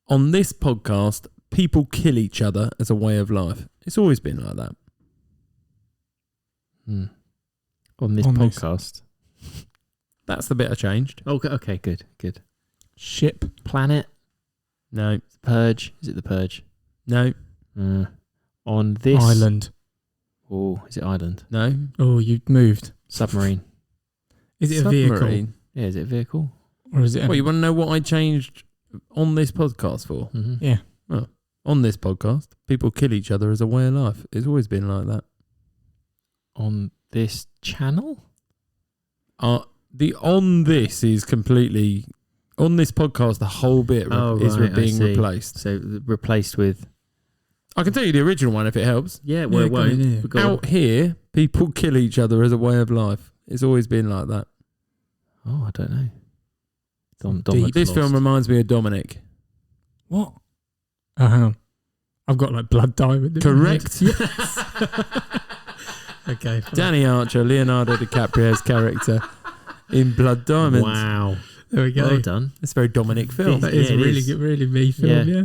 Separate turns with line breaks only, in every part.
On this podcast, people kill each other as a way of life. It's always been like that.
On this podcast.
That's the bit I changed.
Okay, good.
Ship.
Planet.
No.
Purge. Is it the Purge?
No.
On this...
Island.
Oh, is it island?
No.
Oh, you moved.
Submarine.
Is it a vehicle?
Submarine.
Yeah, is it a vehicle?
Or is it...
Well, you want to know what I changed on this podcast for?
Mm-hmm.
Yeah.
Well, on this podcast, people kill each other as a way of life. It's always been like that.
On this channel?
The on this is completely... On this podcast, the whole bit is being replaced.
So replaced with...
I can tell you the original one if it helps.
Yeah, well, it won't.
Yeah.
Out here, people kill each other as a way of life. It's always been like that.
Oh, I don't know.
This film reminds me of Dominic.
What? Oh, hang on. I've got like blood dye with it.
Correct.
Yes. Okay. Fine.
Danny Archer, Leonardo DiCaprio's character in Blood Diamonds.
Wow.
There we go.
Well done.
It's a very Dominic film.
That is
Yeah, it
really
is.
good, really me film, yeah.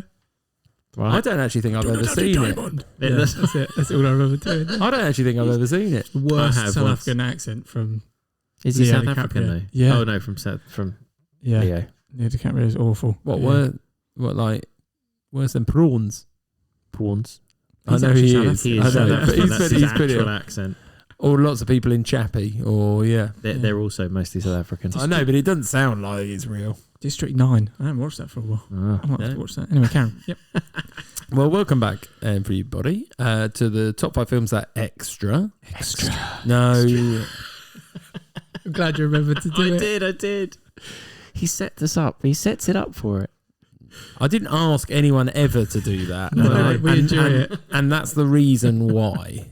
Right.
I don't actually think I've ever seen it.
Yeah, that's it. That's all I remember doing.
I don't actually think I've ever seen it.
Worst
I have
South
once.
African accent from...
Is he
Leo
South African
DiCaprio.
though?
Yeah.
Oh no, from
Yeah.
Leo.
Leo DiCaprio is awful.
Worse than prawns?
Prawns.
I know he is.
He
I
is
know,
South
but
African. That's his
he's put it
actual
on.
accent.
Or lots of people in Chappie, or
They're also mostly South African.
I know, but it doesn't sound like it's real.
District 9. I haven't watched that for a while. I might have to watch that. Anyway, Karen. Yep.
Well, welcome back, everybody, to the top 5 films that extra. No.
I'm glad you remembered to do it.
I did. He set this up. He sets it up for it.
I didn't ask anyone ever to do that.
No, we enjoy it.
And that's the reason why.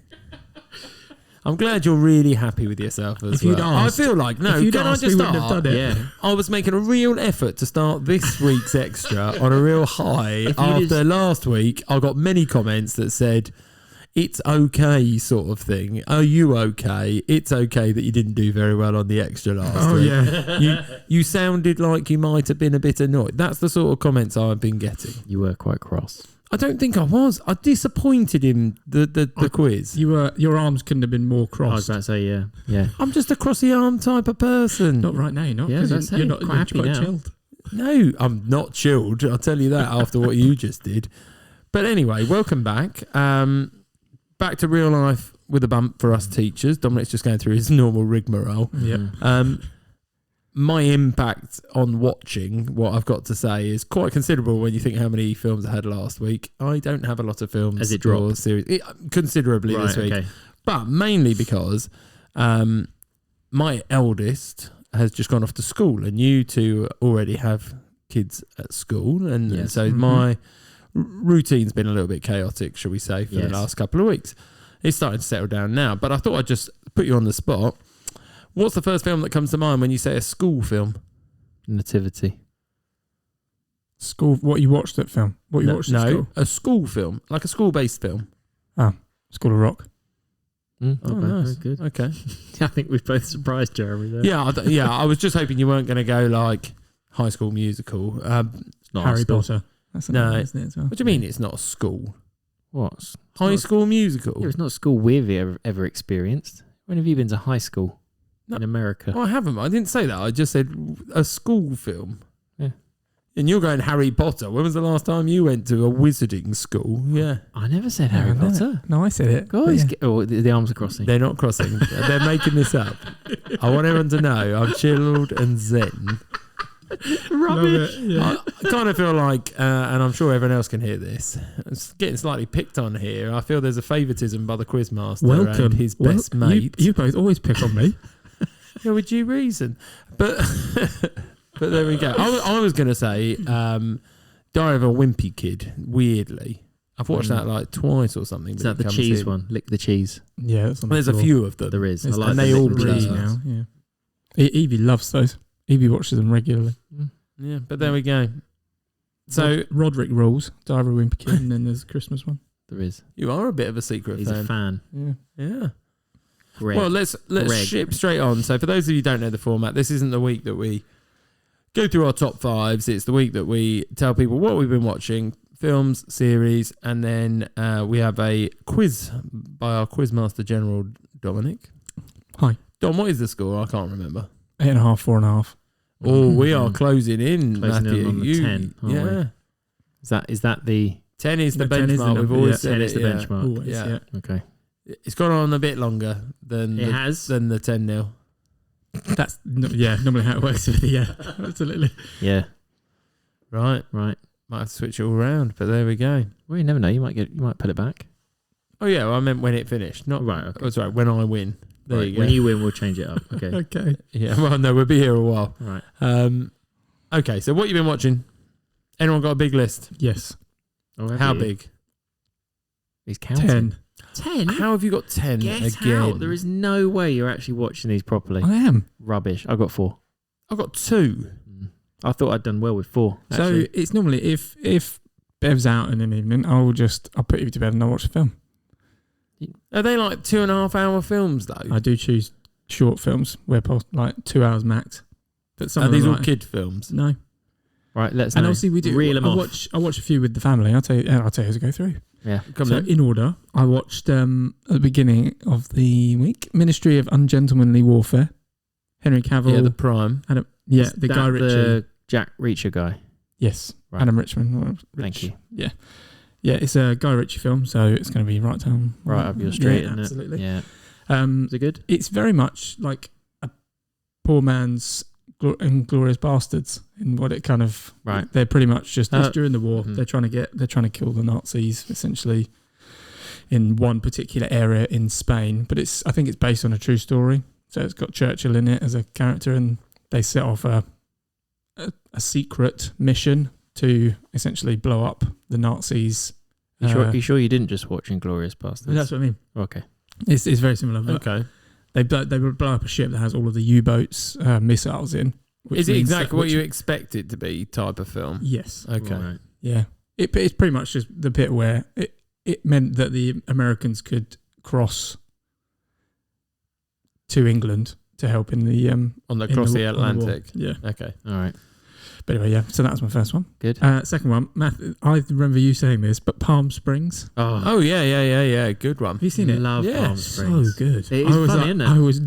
I'm glad you're really happy with yourself as
If you'd
well.
asked-
I feel like, no,
if you'd
can I
asked,
just
we wouldn't
start?
have done it.
Yeah.
I was making a real effort to start this week's extra on a real high. After last week, I got many comments that said, it's okay sort of thing. Are you okay? It's okay that you didn't do very well on the extra last week.
Yeah.
You sounded like you might have been a bit annoyed. That's the sort of comments I've been getting.
You were quite cross.
I don't think I was. I disappointed him the quiz.
Your arms couldn't have been more
I was
crossed.
about to say, yeah.
I'm just a crossy arm type of person.
Not right now, you're not.
Yeah,
'cause
that's
you're
it.
not
Quite
you're
happy
quite
now.
chilled.
No, I'm not chilled. I'll tell you that after what you just did. But anyway, welcome back. Back to real life with a bump for us teachers. Dominic's just going through his normal rigmarole.
Yeah.
My impact on watching, what I've got to say, is quite considerable when you think how many films I had last week. I don't have a lot of films.
Has it dropped?
Series, considerably this week.
Okay.
But mainly because my eldest has just gone off to school, and you two already have kids at school. And so my routine's been a little bit chaotic, shall we say, for the last couple of weeks. It's starting to settle down now. But I thought I'd just put you on the spot. What's the first film that comes to mind when you say a school film?
Nativity.
School. What you watched that film? What you watched at school?
A school film, like a school-based film.
Oh, School of Rock.
Oh, nice.
Very good.
Okay.
I think we've both surprised Jeremy there.
Yeah, I was just hoping you weren't going to go like High School Musical.
It's not
Harry
a school.
Potter. That's
No.
another, isn't it, as well?
What do you mean it's not a school?
What?
High School Musical?
Yeah, it's not a school we've ever experienced. When have you been to high school in America?
Well, I haven't. I didn't say that. I just said a school film.
Yeah.
And you're going Harry Potter. When was the last time you went to a wizarding school? Yeah.
I never said Harry
No,
Potter.
No, I said it.
Guys,
Yeah.
the arms are crossing.
They're not crossing. They're making this up. I want everyone to know I'm chilled and zen.
Rubbish. Yeah.
I kind of feel like, and I'm sure everyone else can hear this, it's getting slightly picked on here. I feel there's a favouritism by the quizmaster
Welcome.
and his best mate.
You both always pick on me.
Yeah, with due reason. But but there we go. I was going to say Diary of a Wimpy Kid, weirdly. I've watched that like twice or something.
Is that the cheese one? Lick the cheese.
Yeah, that's on the
There's a
floor.
few of them.
There is.
It's-
I like
and
the
they
lick
all
the
bleed
cheese
now.
ones.
Yeah. Evie loves those. Evie watches them regularly.
Yeah, but there we go. So
Roderick rules. Diary of a Wimpy Kid, and then there's the Christmas one.
There is.
you are a bit of a secret
He's
fan.
a fan.
Yeah.
Yeah.
Greg.
Well, let's
Greg.
ship straight on. So for those of you who don't know the format, this isn't the week that we go through our top fives. It's the week that we tell people what we've been watching, films, series, and then we have a quiz by our quizmaster general, Dominic.
Hi.
Dom, what is the score? I can't remember.
8.5, 4.5.
Oh, we are closing in,
Closing
Matthew.
in on the 10, aren't
yeah.
we? Is that the
10 is the
10 is the
benchmark.
number,
We've always
yeah.
said
10
it.
is the
yeah.
benchmark?
Always,
Yeah.
yeah.
Okay.
It's gone on a bit longer than
It has.
than the 10-0.
That's normally how it works. Yeah, absolutely.
Yeah.
Right.
Right.
Might have to switch it all around, but there we go.
Well, you never know. You might pull it back.
Oh yeah, well, I meant when it finished. Not
Right. Okay.
Oh, sorry, when I win. There
Right,
you go.
when you win, we'll change it up. Okay.
Okay.
Yeah, well, no, we'll be here a while.
Right.
Okay, so what you been watching? Anyone got a big list?
Yes.
Oh,
How big?
He's counting.
10.
10?
How have you got 10
Get
again?
out. There is no way you're actually watching these properly.
I am.
Rubbish. I got 4.
I've got 2.
I thought I'd done well with 4.
So
Actually.
it's normally if Bev's out in an evening, I'll put you to bed and I'll watch the film.
Are they like 2.5 hour films though?
I do choose short films where like 2 hours max. But some
Are
of
these
them
all kid films?
No.
Right, let's
And
know.
obviously we do.
Reel 'em
I
off.
watch a few with the family. I'll tell you as I go through.
Yeah.
Come
So
on.
in order, I watched at the beginning of the week, Ministry of Ungentlemanly Warfare. Henry Cavill.
Yeah, the Prime.
the
Is
Guy
that
Ritchie.
the Jack Reacher guy.
Yes,
Right.
Adam Richmond.
Thank you.
Yeah, it's a Guy Ritchie film, so it's going to be right down
Right up your street,
Yeah,
isn't
absolutely.
it? Yeah. Is it good?
It's very much like a poor man's Inglourious Bastards in what it kind of.
Right.
They're pretty much just it's during the war.
mhm.
They're trying to kill the Nazis essentially in one particular area in Spain. But I think it's based on a true story. So it's got Churchill in it as a character, and they set off a secret mission to essentially blow up the Nazis.
You sure you didn't just watch Inglourious Bastards?
That's what I mean.
Okay.
It's very similar. But
Okay.
They would blow up a ship that has all of the U-boats missiles in. which
Is it
means
exactly
that-
what
which-
you expect it to be type of film?
Yes.
Okay.
Right.
Yeah. It's pretty much just the bit where it meant that the Americans could cross to England to help in the
Across the
on the war.
Atlantic.
Yeah.
Okay.
All right.
But anyway, yeah. So that was my first one.
Good.
Second one, I remember you saying this, but Palm Springs.
Oh yeah. Good one.
Have you seen it?
Love
Yeah.
Palm
So
Springs.
good.
It is
I was
funny,
like,
isn't it?
I was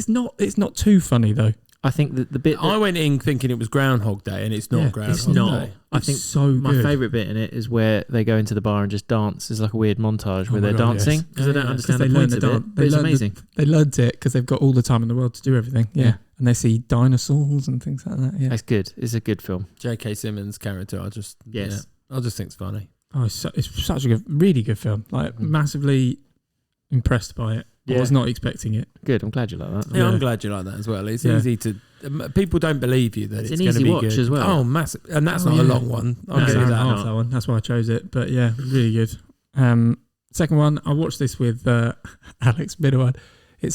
not. It's not too funny though.
I think that the bit
I went in thinking it was Groundhog Day, and it's not
Yeah,
Groundhog
it's
not.
Day.
I
It's
think
so
my
good.
favourite bit in it is where they go into the bar and just dance. It's like a weird montage where
my
they're
God,
dancing
yes.
because I don't
Yeah,
understand
'cause
the
they
point
learn
of
the
it.
dan-
But it's
they learn the-
amazing.
They learned it because they've got all the time in the world to do everything. Yeah.
Yeah.
And they see dinosaurs and things like that. Yeah.
It's good. It's a good film.
J.K. Simmons' character, I just think it's funny.
Oh, it's such a really good film. Like
Mhm.
massively impressed by it. I
Yeah.
was not expecting it.
Good. I'm glad you like that.
Yeah,
Yeah.
I'm glad you like that as well. It's
Yeah.
easy to. People don't believe you that
It's
it's,
an
going to
easy
be
watch
good
as well.
Oh, massive, and that's
Oh,
not a
yeah.
long one. I'll
No,
It's
give
an
you
hour and a
that.
half, that one. That's why I chose it. But yeah, really good. Second one, I watched this with Alex Midward. You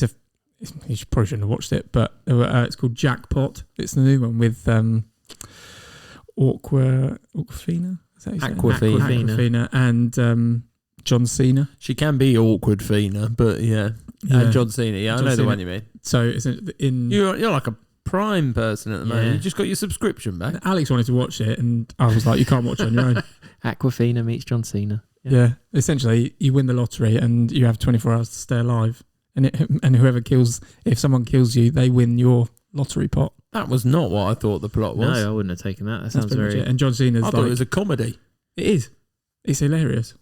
probably shouldn't have watched it, but it's called Jackpot. It's the new one with Awkwafina. Is that how you say it?
Awkwafina.
Awkwafina and John Cena.
She can be awkward, Fina, but yeah. John Cena. Yeah,
John
I know the
Cena.
one you mean.
So it's in.
You're like a Prime person at the moment.
Yeah.
You just got your subscription back.
Alex wanted to watch it, and I was like, "You can't watch it on your own."
Aquafina meets John Cena.
Yeah. Essentially, you win the lottery, and you have 24 hours to stay alive. And whoever if someone kills you, they win your lottery pot.
That was not what I thought the plot
No,
was.
I wouldn't have taken that. That
That's
sounds
pretty much
very.
it. And John Cena's
I
like,
thought it was a comedy.
it is. It's hilarious.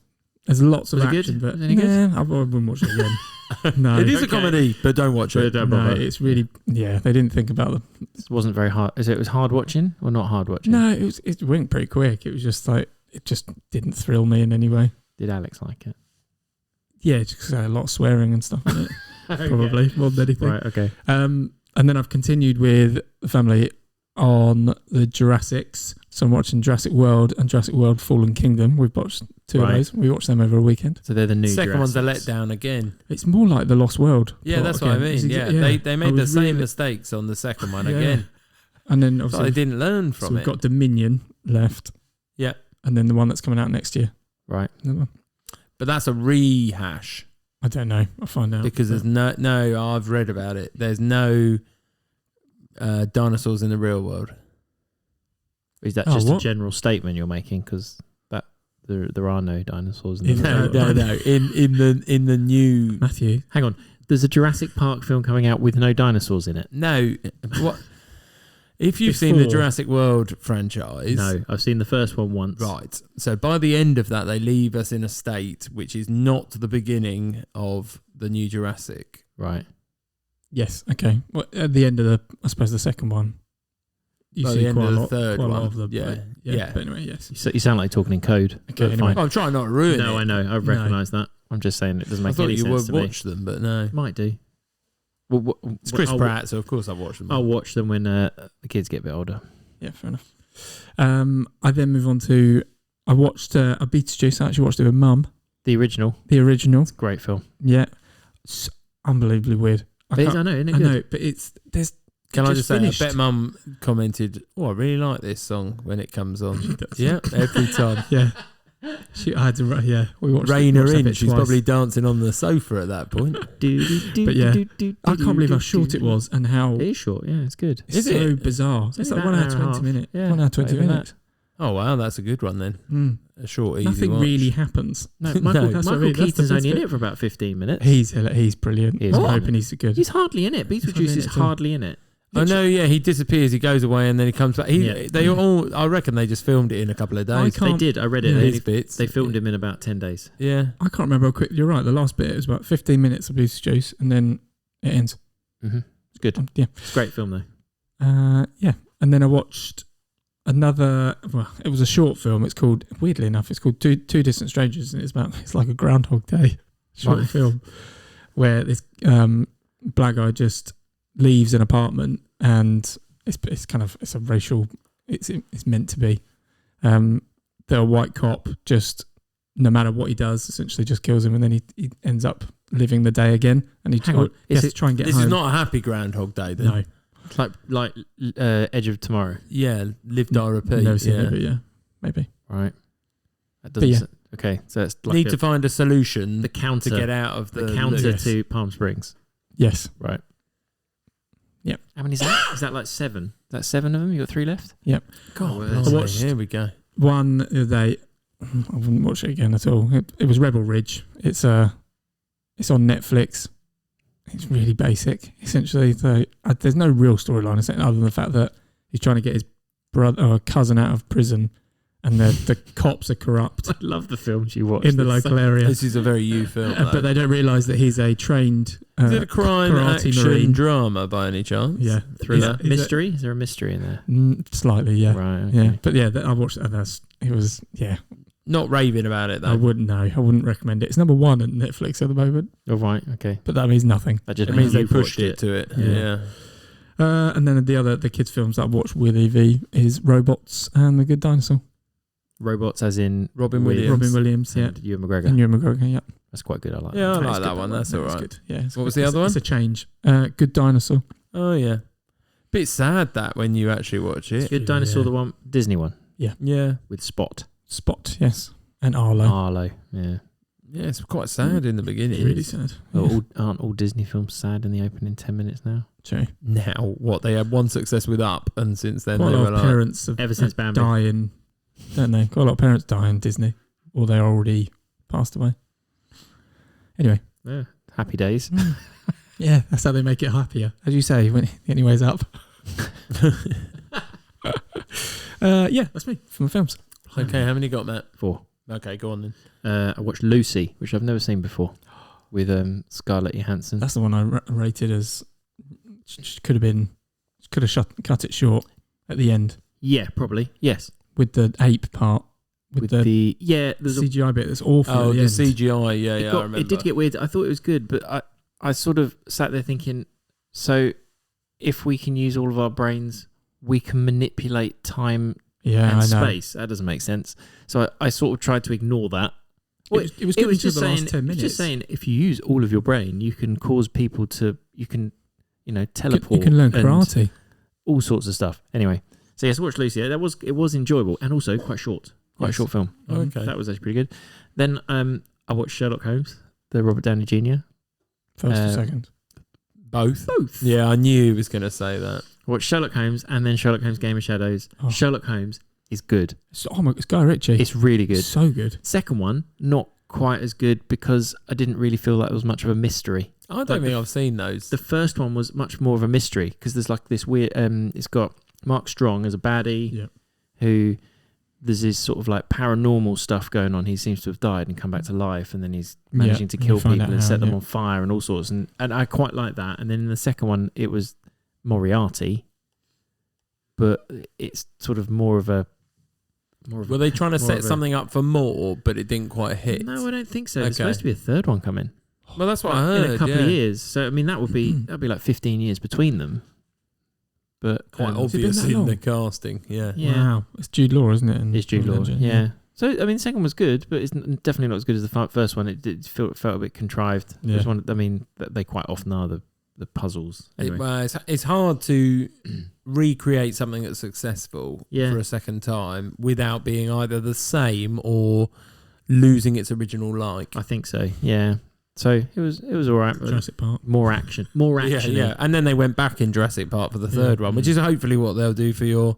There's lots of
Was it good?
action, but
Was it any good?
I wouldn't watch it again. No,
It is a
Okay.
comedy, but don't watch it.
Don't
no,
bother.
it's really they didn't think about them.
It wasn't very hard. It was hard watching or not hard watching?
No, it went pretty quick. It was just like it just didn't thrill me in any way.
Did Alex like it?
Yeah, just a lot of swearing and stuff in it, probably more than anything.
Right. Okay.
And then I've continued with the family on the Jurassics. So I'm watching Jurassic World and Jurassic World Fallen Kingdom. We've watched two of
Right.
those. We watched them over a weekend.
So they're the new.
Second one's a
Jurassics.
letdown again.
It's more like the Lost World.
Yeah,
plot
that's what I
again.
mean.
It's
Yeah, they
I
made the
was
same
really-
mistakes on the second one
Yeah.
again.
And then
But
obviously
they didn't learn
so
from
we've
it.
got Dominion left.
Yeah.
And then the one that's coming out next year.
Right.
But that's a rehash
I don't know. I'll find out.
because there's no. I've read about it. There's no dinosaurs in the real world.
Is that just a general statement you're making? Because there are no dinosaurs in the
No. In the new
Matthew.
Hang on. There's a Jurassic Park film coming out with no dinosaurs in it.
No. What? If you've seen the Jurassic World franchise...
No, I've seen the first one once.
Right. So by the end of that, they leave us in a state which is not the beginning of the new Jurassic.
Right.
Yes, okay. Well, at the end of I suppose the second one, you
By
see
the end
quite
of
a
the
lot,
third
quite a lot
one.
of them.
Yeah.
But anyway, yes.
You sound like talking in code.
Okay, anyway.
fine.
I'm trying not to ruin it.
No, I know. I recognise that. I'm just saying it doesn't make any sense to me.
I thought you would watch them, but no.
Might do.
It's Chris Pratt, so of course I've watched them.
I'll watch them when the kids get a bit older.
Yeah, fair enough. I then move on to... I watched a Beetlejuice. I actually watched it with Mum.
The original.
It's
a great film.
Yeah. It's unbelievably weird.
I know, isn't it good?
I know, but there's...
Can I just say, I bet Mum commented, I really like this song when it comes on.
She does.
Yeah, every time.
Yeah. I had to, we watched
Rein her
that
in.
bit
She's
twice.
probably dancing on the sofa at that point.
But yeah, I can't believe how short it was and how...
It is short, yeah, it's good.
It's so bizarre. It's like 1 hour 20 minutes.
Yeah,
1 hour 20 minutes.
Oh, wow, that's a good one then. A short, easy
Nothing
watch.
really happens.
No, Michael
That's
Keaton's
the
only in
bit.
it for about 15 minutes.
He's brilliant.
He is.
I'm hoping he's good.
He's hardly in it. Beetlejuice is hardly in it.
I know, yeah, he disappears, he goes away, and then he comes back. I reckon they just filmed it in a couple of days.
They did, I read it.
These bits.
They filmed him in about 10 days.
Yeah.
I can't remember how quick. You're right, the last bit was about 15 minutes of Beetlejuice and then it ends.
Mm-hmm. It's good.
Yeah.
It's a great film though.
Yeah. And then I watched another, it was a short film. It's called, weirdly enough, it's called Two Distant Strangers, and it's like a Groundhog Day short film where this black guy just leaves an apartment, and it's a racial, it's meant to be. The white cop just, no matter what he does, essentially just kills him, and then he ends up living the day again, and he has to try and get home.
This is not a happy Groundhog Day then?
No.
It's like Edge of Tomorrow.
Yeah, Live, Die, Repeat.
Never seen it, but yeah, maybe.
Right. That doesn't. Okay, so it's like
need to find a solution.
The counter
to get out of
the counter to Palm Springs.
Yes.
Right.
Yep.
How many is that? Is that like 7? Is that 7 of them? You got 3 left?
Yep.
God,
I watched
here we go.
one the other day. I wouldn't watch it again at all. It was Rebel Ridge. It's on Netflix. It's really basic. Essentially, there's no real storyline other than the fact that he's trying to get his brother or cousin out of prison, and the cops are corrupt.
I love the films you watch
in the local area.
This is a very you film,
but they don't realise that he's a trained.
Is it a crime action
marine
drama by any chance?
Yeah,
thriller. Mystery? Is there a mystery in there?
Slightly, yeah.
Right. Okay.
Yeah, but yeah, I watched it. It was
Not raving about it though.
I wouldn't recommend it. It's number 1 on Netflix at the moment.
Oh right, okay.
But that means nothing.
That just
it means they
you've
pushed
watched
it to it.
Yeah. And then the kids' films that I've watched with Evie is Robots and The Good Dinosaur.
Robots as in
Robin Williams,
yeah.
And Ewan McGregor.
And Ewan McGregor, yeah.
That's quite good. I like
Yeah,
that.
I like that one. That's all right.
Good. Yeah.
What was the other one?
It's a change. Good Dinosaur.
Oh yeah. Bit sad that when you actually watch it.
Good Dinosaur, the one Disney one.
Yeah.
With Spot,
yes. And Arlo.
Yeah.
Yeah, it's quite sad in the beginning.
It's really sad.
Aren't all Disney films sad in the opening 10 minutes now?
True.
Now, what, they had one success with Up, and since then
Quite
they
a
were
lot of
like...
parents have
Ever since Bambi.
dying, don't they? Quite a lot of parents die in Disney, or they're already passed away. Anyway.
Yeah. Happy days.
Yeah, that's how they make it happier. As you say, when the only way's up. Yeah, that's me from the films.
Okay, how many got, Matt?
4.
Okay, go on then.
I watched Lucy, which I've never seen before, with Scarlett Johansson.
That's the one I rated as could have cut it short at the end.
Yeah, probably. Yes.
With the ape part. With the
there's
CGI bit that's awful.
Oh,
at the
the
end.
CGI, yeah, I remember.
It did get weird. I thought it was good, but I sort of sat there thinking, so if we can use all of our brains, we can manipulate time and space. That doesn't make sense. So I sort of tried to ignore that. Well,
it was good
just
the
saying,
last 10 minutes.
Just saying, if you use all of your brain, you can cause people to, teleport.
You can learn karate.
All sorts of stuff. Anyway, so yes, I watched Lucy. It was enjoyable and also quite short. Quite a short film.
Okay.
That was actually pretty good. Then I watched Sherlock Holmes, the Robert Downey Jr.
First or second?
Both.
Yeah,
I knew he was going to say that.
I watched Sherlock Holmes and then Sherlock Holmes Game of Shadows.
Oh.
Sherlock Holmes is good.
It's Guy Ritchie.
It's really good.
So good.
Second one, not quite as good because I didn't really feel like it was much of a mystery.
I don't think I've seen those.
The first one was much more of a mystery because there's like this weird. It's got Mark Strong as a baddie, who there's this sort of like paranormal stuff going on. He seems to have died and come back to life, and then he's managing to kill people and set them on fire and all sorts. And I quite like that. And then in the second one, it was Moriarty, but it's sort of more of a.
Were they trying to set something up for more, but it didn't quite hit?
No, I don't think so. There's supposed to be a third one coming.
Well, that's what I heard.
In a couple of years. So, I mean, that'd be like 15 years between them. But
quite obvious in the casting, yeah.
Wow. It's Jude Law, isn't it?
It's Jude Law, yeah. So, I mean, the second was good, but it's definitely not as good as the first one. It felt a bit contrived.
Yeah.
I mean, they quite often are the puzzles. Anyway.
It's hard to recreate something that's successful for a second time without being either the same or losing its original like.
I think so, yeah. So it was all right.
Jurassic Park.
More action.
Yeah. And then they went back in Jurassic Park for the third one, which is hopefully what they'll do for your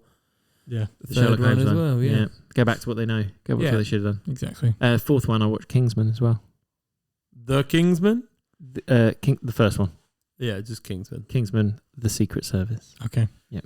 third one as well. Yeah.
Go back to what they know. Go back to what they should have done.
Exactly.
Fourth one, I watched Kingsman as well.
The Kingsman?
The first one.
Yeah, just Kingsman.
Kingsman, The Secret Service.
Okay.
Yep.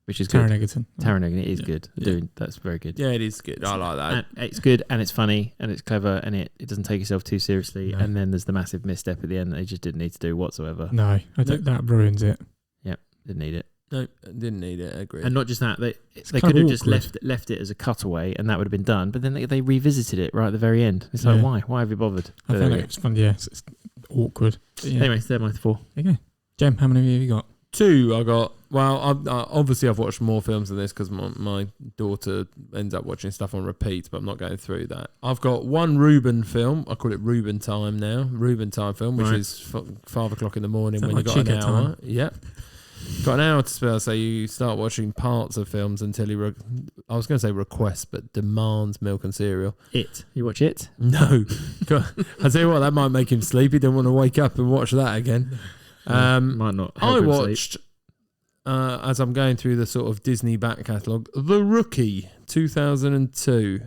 Which is
Taron
good.
Egerton.
Taron Egerton is good. That's very good.
Yeah, it is good. I like that.
And it's good and it's funny and it's clever and it doesn't take itself too seriously. No. And then there's the massive misstep at the end that they just didn't need to do whatsoever.
No, I think that ruins it.
Yep, didn't need it.
No, didn't need it. I agree.
And not just that, they could have just left it as a cutaway and that would have been done. But then they revisited it right at the very end. It's like, why? Why have you bothered?
I feel like it's fun. Yeah, it's awkward.
Anyway, third my four.
Okay. Jem, how many have you got?
2 I got. Well, obviously I've watched more films than this because my daughter ends up watching stuff on repeat, but I'm not going through that. I've got 1 Reuben film. I call it Reuben time now. Reuben time film, which is 5 o'clock in the morning when you've got an hour. Time? Yep. Got an hour to spare, so you start watching parts of films until I was going to say requests, but demands milk and cereal.
It. You watch it?
No. I tell you what, that might make him sleepy. Don't want to wake up and watch that again.
Might not.
I watched, as I'm going through the sort of Disney back catalogue, The Rookie, 2002.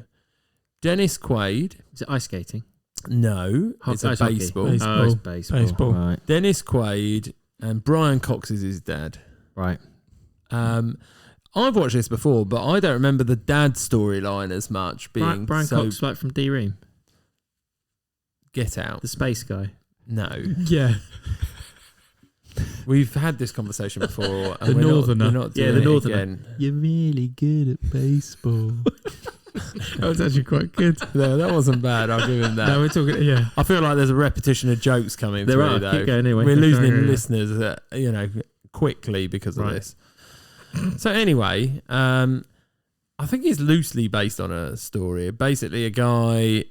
Dennis Quaid.
Is it ice skating?
No, it's a baseball.
Oh, it's baseball. Right.
Dennis Quaid and Brian Cox is his dad.
Right.
I've watched this before, but I don't remember the dad storyline as much. Being
Brian Cox, like from D-Ream.
Get Out.
The space guy.
No.
Yeah.
We've had this conversation before. And
the Northerner.
We're not doing
the
it
Northerner.
Again.
You're really good at baseball.
That was actually quite good.
No, that wasn't bad. I'll give him that.
No, we're talking. Yeah.
I feel like there's a repetition of jokes coming
there
through.
Are.
Though.
Keep going anyway.
We're losing listeners, quickly because of this. So anyway, I think it's loosely based on a story. Basically, a guy,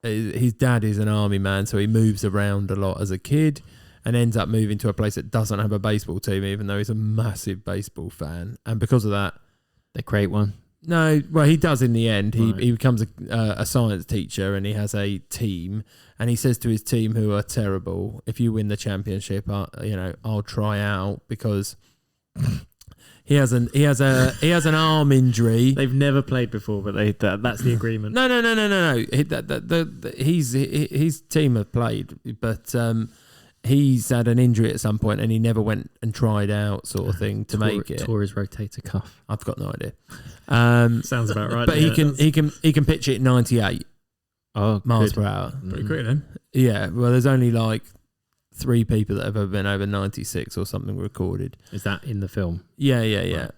his dad is an army man, so he moves around a lot as a kid. And ends up moving to a place that doesn't have a baseball team, even though he's a massive baseball fan. And because of that,
they create one.
No, well, he does in the end. He becomes a science teacher, and he has a team. And he says to his team, who are terrible, "If you win the championship, I'll try out," because he has an arm injury.
They've never played before, but that's the agreement.
No. His team have played, but. He's had an injury at some point and he never went and tried out sort of thing to make it.
Tore his rotator cuff.
I've got no idea.
Sounds about right.
But he can pitch it at 98 miles per hour.
Pretty quick then.
Yeah. Well, there's only like 3 people that have ever been over 96 or something recorded.
Is that in the film?
Yeah.
Right.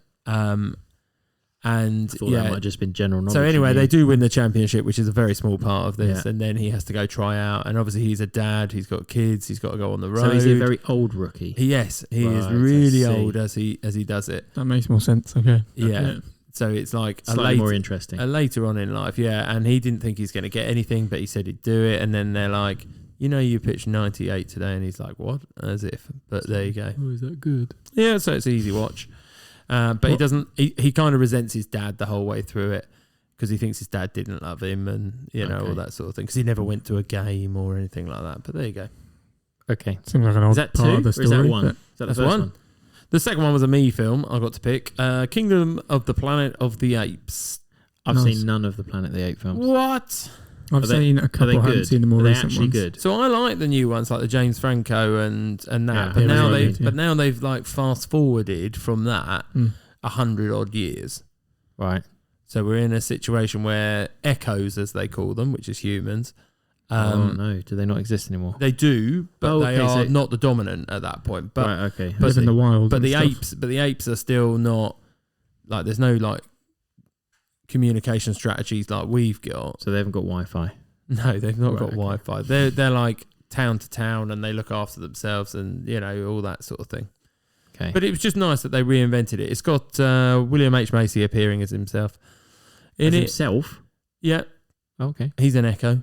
And
I thought that might have just been general knowledge.
So anyway, they do win the championship, which is a very small part of this, and then he has to go try out. And obviously, he's a dad; he's got kids; he's got to go on the road.
So he's a very old rookie.
Yes, he is really old as he does it.
That makes more sense. Okay.
Yeah. So it's like
slightly more interesting.
Later on in life, and he didn't think he's going to get anything, but he said he'd do it. And then they're like, you pitched 98 today, and he's like, what? As if. But there you go.
Oh, is that good?
Yeah. So it's an easy watch. But he doesn't. He kind of resents his dad the whole way through it because he thinks his dad didn't love him and all that sort of thing. Because he never went to a game or anything like that. But there you go.
Okay,
seems like an old part of the story.
Or is that one? Is that the first one?
The second one was a me film. I got to pick Kingdom of the Planet of the Apes.
I've seen none of the Planet of the Apes films.
What?
I've seen a couple. I haven't seen the more recent ones.
Good?
So I like the new ones, like the James Franco and that.
Yeah,
but now they've like fast forwarded from that 100 odd years.
Right.
So we're in a situation where echoes, as they call them, which is humans.
No, do they not exist anymore?
They do, but they are not the dominant at that point. But,
right, okay.
Live in the wild.
But the apes are still not like. There's no like communication strategies like we've got.
So they haven't got Wi-Fi.
No, they've not got Wi-Fi. They're like town to town, and they look after themselves, and all that sort of thing.
Okay.
But it was just nice that they reinvented it. It's got William H. Macy appearing as himself.
Himself?
Yeah.
Okay.
He's an echo.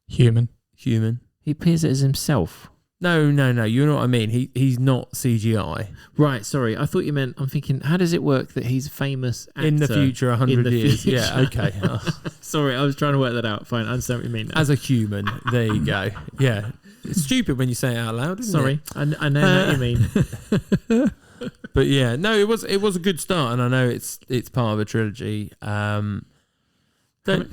Human.
He appears as himself.
No. You know what I mean. He's not CGI.
Right. Sorry. I thought you meant. I'm thinking. How does it work that he's a famous actor
in the future? 100 years.
Future.
Yeah. Okay.
Sorry. I was trying to work that out. Fine. I understand what you mean now.
As a human. There you go. Yeah. It's stupid when you say it out loud.
Sorry. I know what you mean.
But yeah. No. It was a good start, and I know it's part of a trilogy.
How many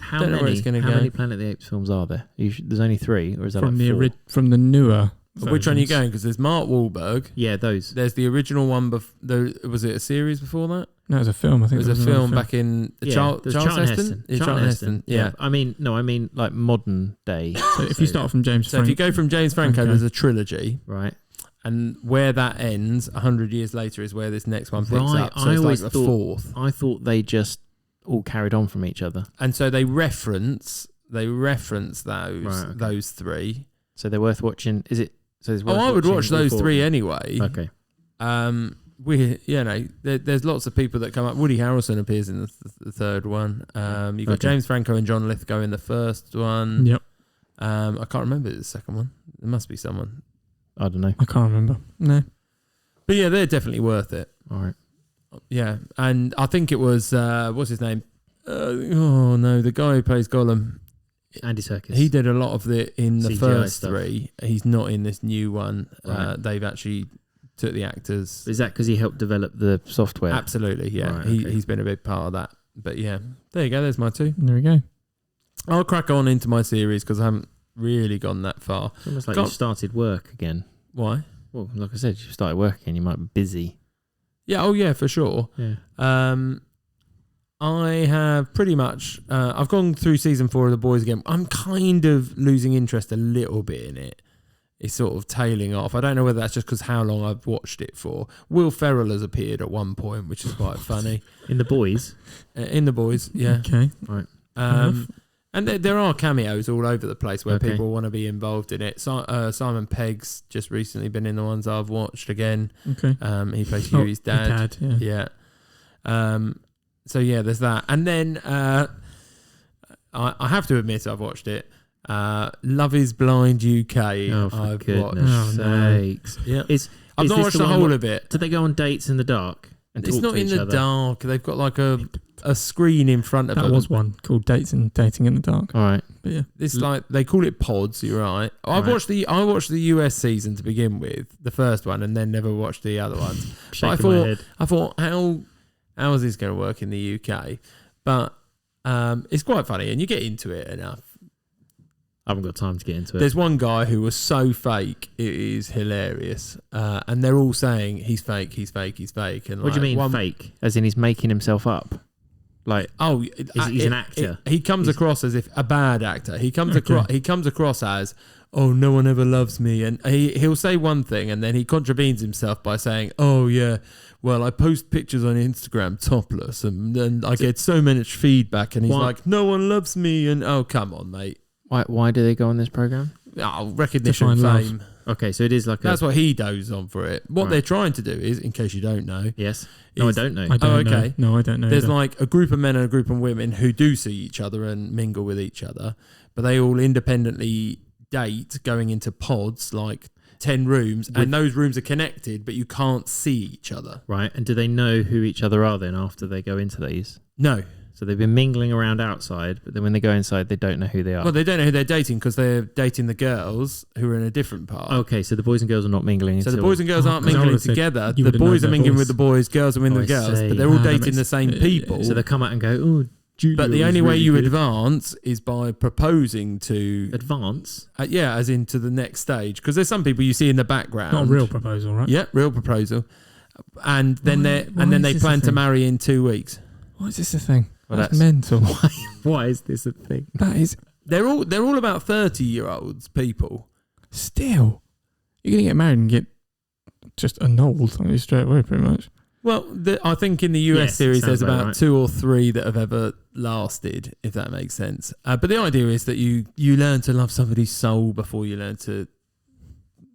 Planet of the Apes films are there? There's only 3, or is that
from
like 4?
From the newer versions.
Which one are you going? Because there's Mark Wahlberg.
Yeah, those.
There's the original one. Was it a series before that?
No, it was a film. I think
it was a film back in Charlton
Heston.
Charlton Heston. Yeah.
I mean like modern day.
So if you start from James Franco.
So if you go from James Franco, there's a trilogy.
Right.
And where that ends, 100 years later, is where this next one picks up. So it's like the fourth.
I thought they just all carried on from each other.
And so they reference those 3.
So they're worth watching. Is it? So
I would watch those 3 anyway.
Okay.
There's lots of people that come up. Woody Harrelson appears in the third one. You've got James Franco and John Lithgow in the first one.
Yep.
I can't remember the second one. There must be someone.
I don't know.
I can't remember. No.
But yeah, they're definitely worth it.
All right.
Yeah, and I think it was what's his name? The guy who plays Gollum.
Andy Serkis.
He did a lot of it in the
CGI
first
stuff.
3. He's not in this new one.
Right.
They've actually took the actors.
Is that because he helped develop the software?
Absolutely, yeah.
Right, okay.
He's been a big part of that. But yeah, there you go. There's my 2.
There we go.
I'll crack on into my series because I haven't really gone that far.
It's almost like you started work again.
Why?
Well, like I said, you started work again. You might be busy.
Yeah. Oh yeah, for sure.
Yeah.
I have pretty much. I've gone through season 4 of The Boys again. I'm kind of losing interest a little bit in it. It's sort of tailing off. I don't know whether that's just because how long I've watched it for. Will Ferrell has appeared at one point, which is quite funny.
In The Boys?
In The Boys, yeah.
Okay.
Right.
And there are cameos all over the place where people want to be involved in it. Simon Pegg's just recently been in the ones I've watched again.
Okay.
He plays Huey's dad.
Yeah.
So yeah, there's that. And then I have to admit I've watched it. Love is Blind UK.
Oh, for
I've
goodness sakes.
Yeah. I've not watched the whole of it.
Do they go on dates in the dark? And
it's
talk
not
to
in
each
the
other?
dark. They've got like a screen in front of them.
That was one called Dating in the Dark.
All right.
But yeah.
It's like they call it pods, you're right. I watched the US season to begin with, the first one, and then never watched the other ones. But I thought how is this going to work in the UK? But it's quite funny and you get into it enough.
I haven't got time to get into it.
There's one guy who was so fake, it is hilarious. And they're all saying he's fake. And
what do you mean fake? As in he's making himself up? Like, he's an actor.
He comes across as if a bad actor. He comes across as, oh, no one ever loves me. And he'll say one thing and then he contravenes himself by saying, oh, yeah, well, I post pictures on Instagram topless and then I get so much feedback. And he's like, no one loves me. And, oh, come on, mate.
Why do they go on this program?
Oh, recognition, fame.
Love.
Okay, so it is like
that's what he does on for it. What they're trying to do is, in case you don't know,
yes, no, I don't know.
I don't know. No, I don't know.
There's like a group of men and a group of women who do see each other and mingle with each other, but they all independently date, going into pods, like 10 rooms, and those rooms are connected, but you can't see each other.
Right, and do they know who each other are then after they go into these?
No.
So they've been mingling around outside, but then when they go inside, they don't know who they are.
Well, they don't know who they're dating because they're dating the girls who are in a different part.
Okay, so the boys and girls are not mingling.
So the boys and girls aren't mingling together. The boys are mingling with the boys, girls are mingling with the girls, but they're all dating the same people.
So they come out and go, oh, Julia.
But the only way you advance is by proposing to...
Advance?
Yeah, as into the next stage. Because there's some people you see in the background.
Not a real proposal, right?
Yeah, real proposal. And then they plan to marry in 2 weeks.
Why is this a thing?
Well,
that's mental.
Why is this a thing?
That is...
They're all about 30-year-olds people.
Still. You're going to get married and get just annulled straight away, pretty much.
Well, I think in the US series there's about 2 or 3 that have ever lasted, if that makes sense. But the idea is that you learn to love somebody's soul before you learn to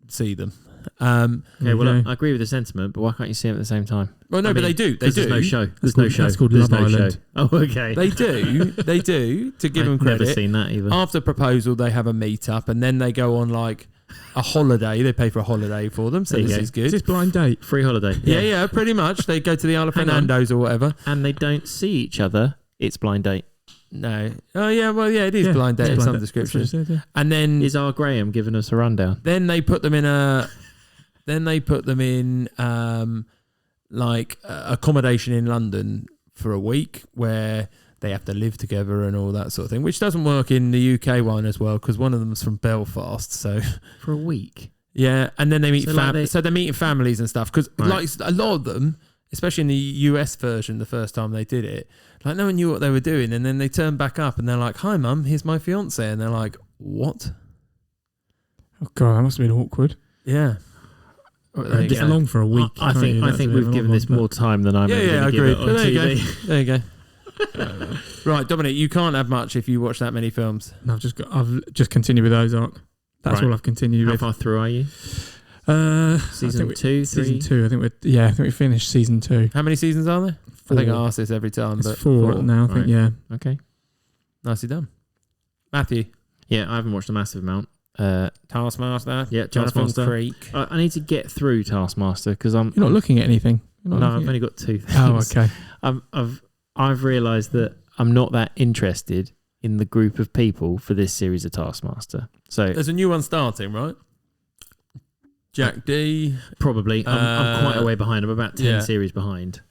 see them.
Okay, well, I agree with the sentiment, but why can't you see them at the same time?
Well, no, but they do. They do.
There's no show. There's no show.
That's called Love Island.
Oh, okay.
They do. To give them credit.
I've never seen that either.
After proposal, they have a meet-up, and then they go on like a holiday. They pay for a holiday for them, so this is good.
Is this blind date?
Free holiday.
Yeah, pretty much. They go to the Isle of Fernando's or whatever.
And they don't see each other. It's blind date.
No. Oh, yeah, well, yeah, it is blind date of some description.
Said, yeah.
And then...
Is R. Graham giving us a rundown?
Then they put them in accommodation in London for a week where they have to live together and all that sort of thing, which doesn't work in the UK one as well because one of them's from Belfast. So
for a week,
yeah, and then they meet
so
they're meeting families and stuff because like a lot of them, especially in the US version, the first time they did it, like no one knew what they were doing, and then they turn back up and they're like, "Hi, mum, here's my fiance," and they're like, "What?"
Oh god, that must have been awkward.
Yeah.
Get along for a week.
I think we've given this more time than I'm going to give it on TV.
There you go. Right, Dominic, you can't have much if you watch that many films.
No, I've just continued with Ozark. That's all I've continued with.
How far through are you? Season 2, 3?
Season 2. I think we finished season 2.
How many seasons are there?
4.
I think I ask this every time.
It's
but
4 now, I think, yeah.
Okay.
Nicely done. Matthew?
Yeah, I haven't watched a massive amount.
Taskmaster?
Yeah, Taskmaster.
Creek.
I need to get through Taskmaster because I'm...
You're not looking at anything?
No, I've only got 2 things.
Oh, okay.
I've realised that I'm not that interested in the group of people for this series of Taskmaster. So
there's a new one starting, right? Jack D.
Probably. I'm quite a way behind. I'm about 10 series behind.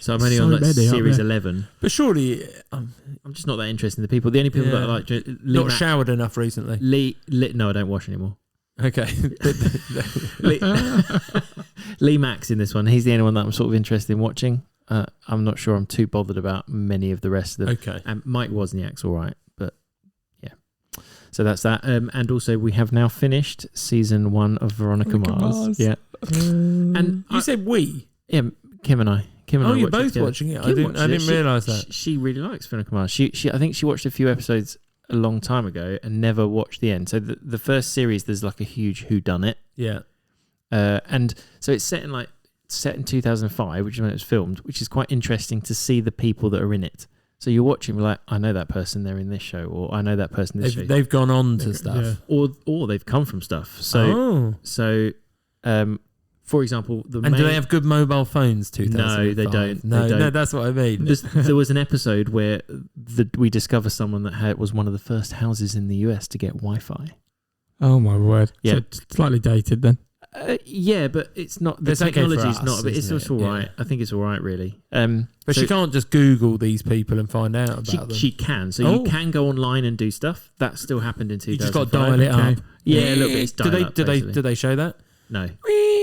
So I'm only on series 11.
But surely...
I'm just not that interested in the people. The only people that I like...
Not showered enough recently.
No, I don't wash anymore.
Okay.
Lee Max in this one. He's the only one that I'm sort of interested in watching. I'm not sure I'm too bothered about many of the rest of them.
Okay.
And Mike Wozniak's all right, but yeah. So that's that. And also we have now finished season 1 of Veronica Mars. Yeah.
And you said we?
Yeah, Kim and I.
Oh, you're both watching it? I didn't realise that.
She really likes Veronica Mars. I think she watched a few episodes a long time ago and never watched the end. So the first series, there's like a huge whodunit.
Yeah.
And so it's set in 2005, which is when it was filmed, which is quite interesting to see the people that are in it. So you're watching like, I know that person, they're in this show, or I know that person in this show.
They've gone on to stuff.
Yeah. Or they've come from stuff. So for example, do they have good mobile phones? 2005? No, they don't.
No, that's what I mean.
There was an episode where we discover someone that was one of the first houses in the US to get Wi-Fi.
Oh my word!
Yeah,
so slightly dated then.
Yeah, but it's not. The technology is not. But it's all right. I think it's all right, really.
But she can't just Google these people and find out about them.
She can. So you can go online and do stuff. That still happened in 2005.
You just got to dial it up.
Yeah, a little bit.
Do they show that?
No.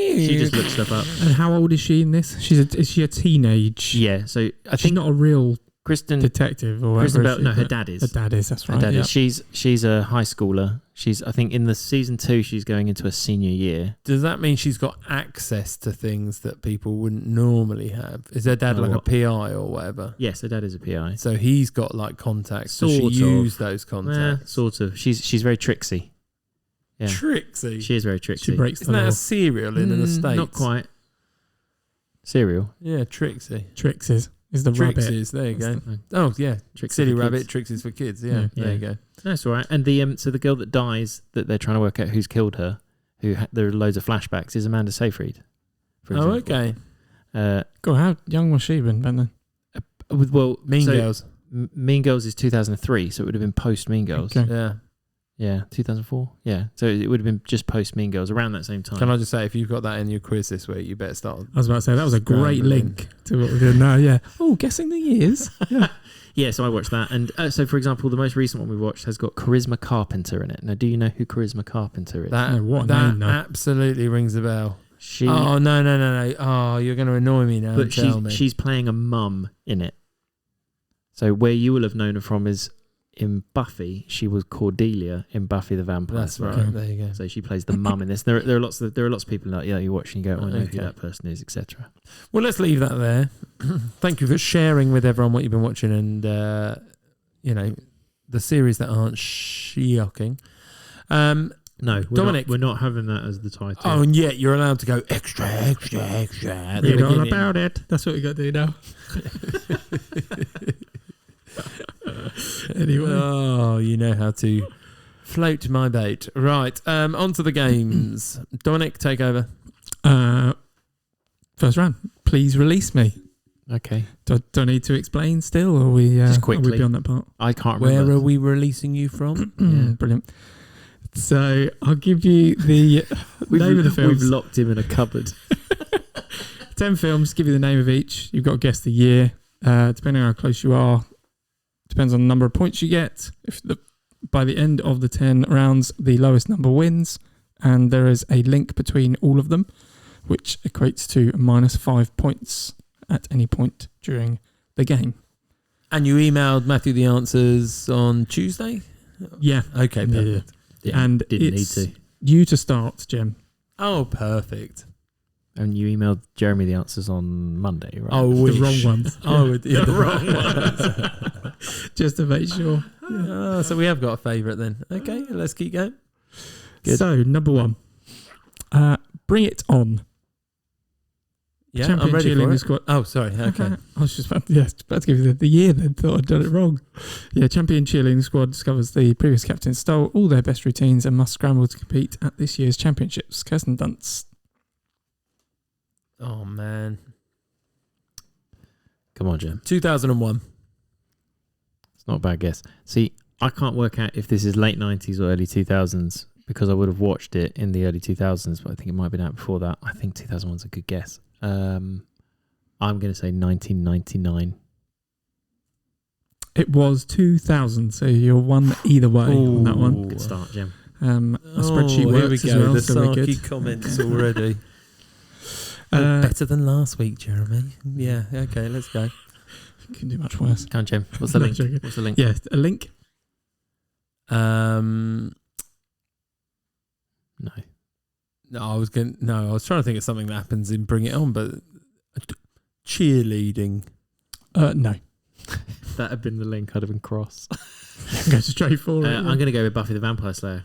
She just looked stuff up.
And how old is she in this? Is she a teenage?
Yeah. So I think
not a real
Kristen
detective or whatever.
No, her dad is.
Her dad is. That's right.
Her dad is. She's a high schooler. I think in the season 2 she's going into a senior year.
Does that mean she's got access to things that people wouldn't normally have? Is her dad like a PI or whatever?
Yes, her dad is a PI.
So he's got like contacts. Does she use those contacts?
Sort of. She's very tricksy. Yeah.
Tricksy.
She is very tricksy.
She breaks the
Isn't that
law.
a cereal in the States?
Not quite. Cereal?
Yeah, Trixie.
Trixie's is the
Trixies,
rabbit.
There you go. Oh, yeah. Silly rabbit, Trixies for kids. Yeah, there you go.
That's all right. And the girl that dies, that they're trying to work out who's killed her, there are loads of flashbacks, is Amanda Seyfried.
Oh, okay.
God, how young was she then?
Well,
Mean Girls.
Mean Girls is 2003, so it would have been post Mean Girls.
Okay.
Yeah, 2004. Yeah, so it would have been just post Mean Girls around that same time.
Can I just say, if you've got that in your quiz this week, you better start.
I was about to say that was a great link to what we're doing now. Yeah. Oh, guessing the years. Yeah.
Yeah, so I watched that, and so for example, the most recent one we watched has got Charisma Carpenter in it. Now, do you know who Charisma Carpenter is?
That absolutely rings a bell. No! Oh, you're going to annoy me now.
But she's playing a mum in it. So where you will have known her from is in Buffy. She was Cordelia in Buffy the Vampire.
That's right. Okay. There you go.
So she plays the mum in this. There are lots of people like you watch and you go, I know who that person is, etc.
Well, let's leave that there. Thank you for sharing with everyone what you've been watching, and the series that aren't shocking.
No,
Dominic,
we're not having that as the title.
Oh, and yet you're allowed to go extra.
Read all about it. That's what we got to do now. Anyway.
Oh, you know how to float my boat. Right, on to the games. Dominic, take over.
First round. Please release me.
Okay.
Do I need to explain still, or are we
just quickly?
Are we beyond that part?
I can't remember.
Where are we releasing you from?
Yeah. Brilliant. So I'll give you the name of the films.
We've locked him in a cupboard.
10 films, give you the name of each. You've got to guess the year. Depending on how close you are, depends on the number of points you get. By the end of the 10 rounds, the lowest number wins. And there is a link between all of them, which equates to -5 points at any point during the game.
And you emailed Matthew the answers on Tuesday?
Yeah.
Okay, perfect.
Yeah,
and
didn't need to.
You to start, Jem.
Oh, perfect.
And you emailed Jeremy the answers on Monday, right?
Oh,
the wrong ones.
The wrong ones.
Just to make sure.
Yeah. So we have got a favourite then. Okay, let's keep going. Good.
So, number 1. Bring It On.
Yeah,
Champion
I'm ready for it.
Squad.
Oh, sorry. Okay.
I was just about to give you the year then. Thought I'd done it wrong. Yeah, Champion Cheerleading Squad discovers the previous captain stole all their best routines and must scramble to compete at this year's championships. Kirsten Dunst.
Oh, man.
Come on, Jim.
2001.
It's not a bad guess. See, I can't work out if this is late 90s or early 2000s because I would have watched it in the early 2000s, but I think it might have been out before that. I think 2001's a good guess. I'm going to say 1999.
It was 2000, so you're one either way on that one.
Good start, Jim.
A spreadsheet works
here we go.
as well,
the sarky comments already. Better than last week, Jeremy. Yeah, okay, let's go.
Couldn't do much worse.
Come on, Jim. What's the link? What's the link?
Yeah, a link.
No, I was trying to think of something that happens in Bring It On, but cheerleading.
No.
That had been the link. I'd have been cross.
Go straight forward.
I'm going to go with Buffy the Vampire Slayer.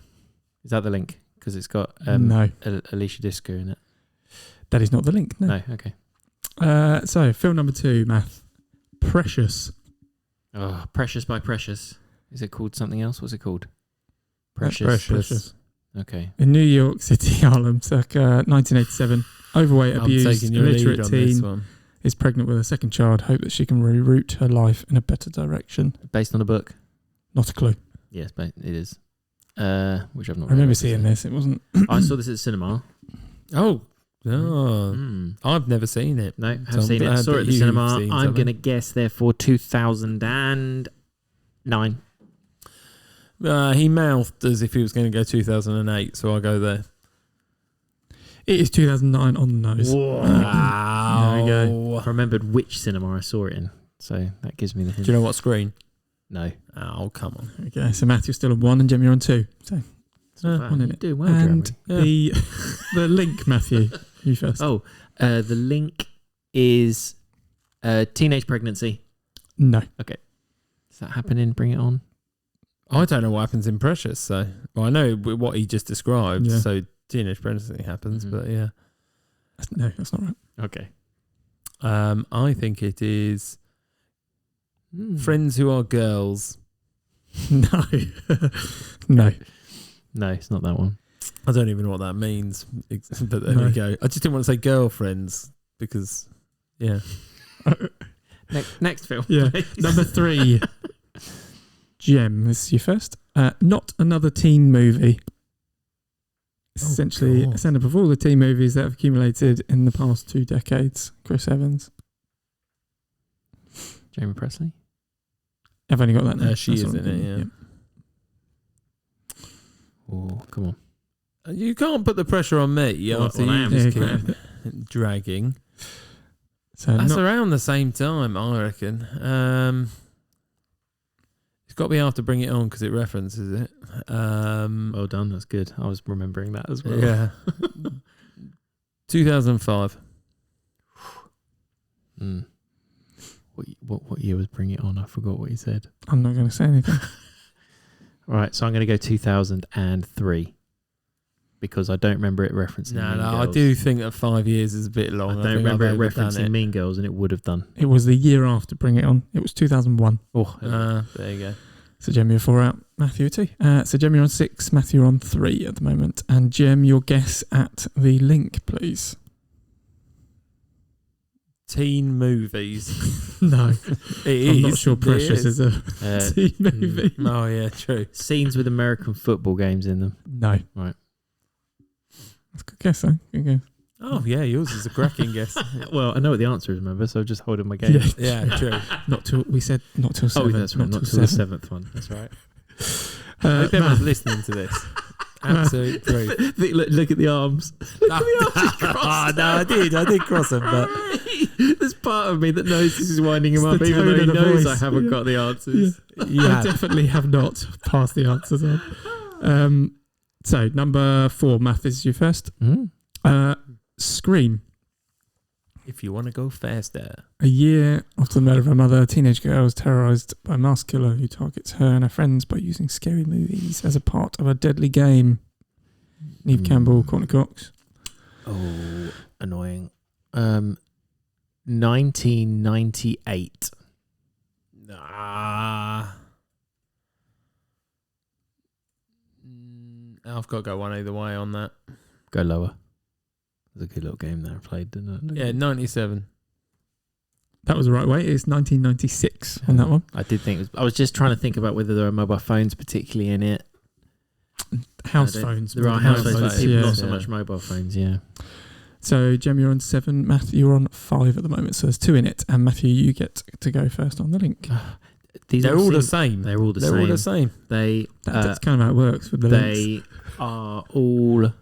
Is that the link? Because it's got
no.
Alicia Disco in it.
That is not the link. No.
Okay.
So, film number 2, Math. Precious.
Oh, Precious by Precious. Is it called something else? What's it called? Precious. Okay.
In New York City, Harlem, circa 1987, overweight, abused, illiterate teen is pregnant with a second child. Hope that she can reroute her life in a better direction.
Based on a book?
Not a clue.
Yes, it is. Which I've not.
I remember seeing this. It wasn't.
I saw this at the cinema.
Oh. I've never seen it.
No, I've seen it. I saw it at the cinema. I'm going to guess, therefore, 2009.
He mouthed as if he was going to go 2008, so I'll go there.
It is 2009 on the nose.
Wow.
There we go. I remembered which cinema I saw it in, so that gives me the hint.
Do you know what screen?
No.
Oh, come on.
Okay, so Matthew's still on 1 and Jim, you're on 2. So,
one in it. Doing well,
and
Jeremy.
The link, Matthew. You first.
Oh, the link is teenage pregnancy.
No.
Okay. Does that happen in Bring It On?
I don't know what happens in Precious, so I know what he just described.
Yeah.
So teenage pregnancy happens, but yeah.
No, that's not right.
Okay.
I think it is Friends Who Are Girls.
No. No.
No, it's not that one.
I don't even know what that means, but there we go. I just didn't want to say girlfriends because, yeah.
Next film.
Yeah.
Please.
Number 3. Gem, this is your first. Not another teen movie. It's essentially a send up of all the teen movies that have accumulated in the past 2 decades. Chris Evans.
Jamie Presley.
I've only got that now.
She is in it, yeah.
Oh, come on.
You can't put the pressure on me after you just keep dragging.
So
that's around the same time, I reckon. It's got to be after Bring It On because it references it.
Well done, that's good. I was remembering that as well.
Yeah. 2005.
What year was Bring It On? I forgot what you said.
I'm not going to say anything.
All right, so I'm going to go 2003 because I don't remember it referencing Mean Girls.
I do think that 5 years is a bit long.
I don't remember it referencing Mean Girls, and it would have done.
It was the year after Bring It On. It was 2001.
Oh,
there you go.
So Jem, you're 4 out. Matthew, 2. So Jem, you're on 6. Matthew, you're on 3 at the moment. And Jem, your guess at the link, please.
Teen movies.
No.
I'm
not sure Precious is a teen movie.
Oh, yeah, true.
Scenes with American football games in them.
No.
Right.
That's a good guess, though. Good guess.
Oh, yeah, yours is a cracking guess.
Well, I know what the answer is, remember, so I'm just holding my game.
Yeah, true.
We said not till 7.
Oh, that's right, not till the 7th one. That's right.
I hope everyone's listening to this. Absolute proof.
Look at the arms. Look at the arms he crossed.
No, I did cross them, but
there's part of me that knows this is winding him up, even though he knows I haven't got the answers.
Yeah. I definitely have not passed the answers on. So, number 4, Math, this is your first. Scream.
If you want to go faster.
A year after the murder of her mother, a teenage girl is terrorised by a masked killer who targets her and her friends by using scary movies as a part of a deadly game. Neve Campbell, Courtney Cox.
Oh, annoying. 1998.
I've got to go one either way on that.
Go lower. It was a good little game there I played, didn't it?
Yeah, 97.
That was the right way. It's 1996 on that one.
I did think I was just trying to think about whether there are mobile phones particularly in it.
House phones.
There are house phones, but people not so
yeah.
much mobile phones, yeah.
So, Jem, you're on 7. Matthew, you're on 5 at the moment. So there's 2 in it. And Matthew, you get to go first on the link.
They're all the same.
They're all the same.
That's kind of how it works with the links.
They are all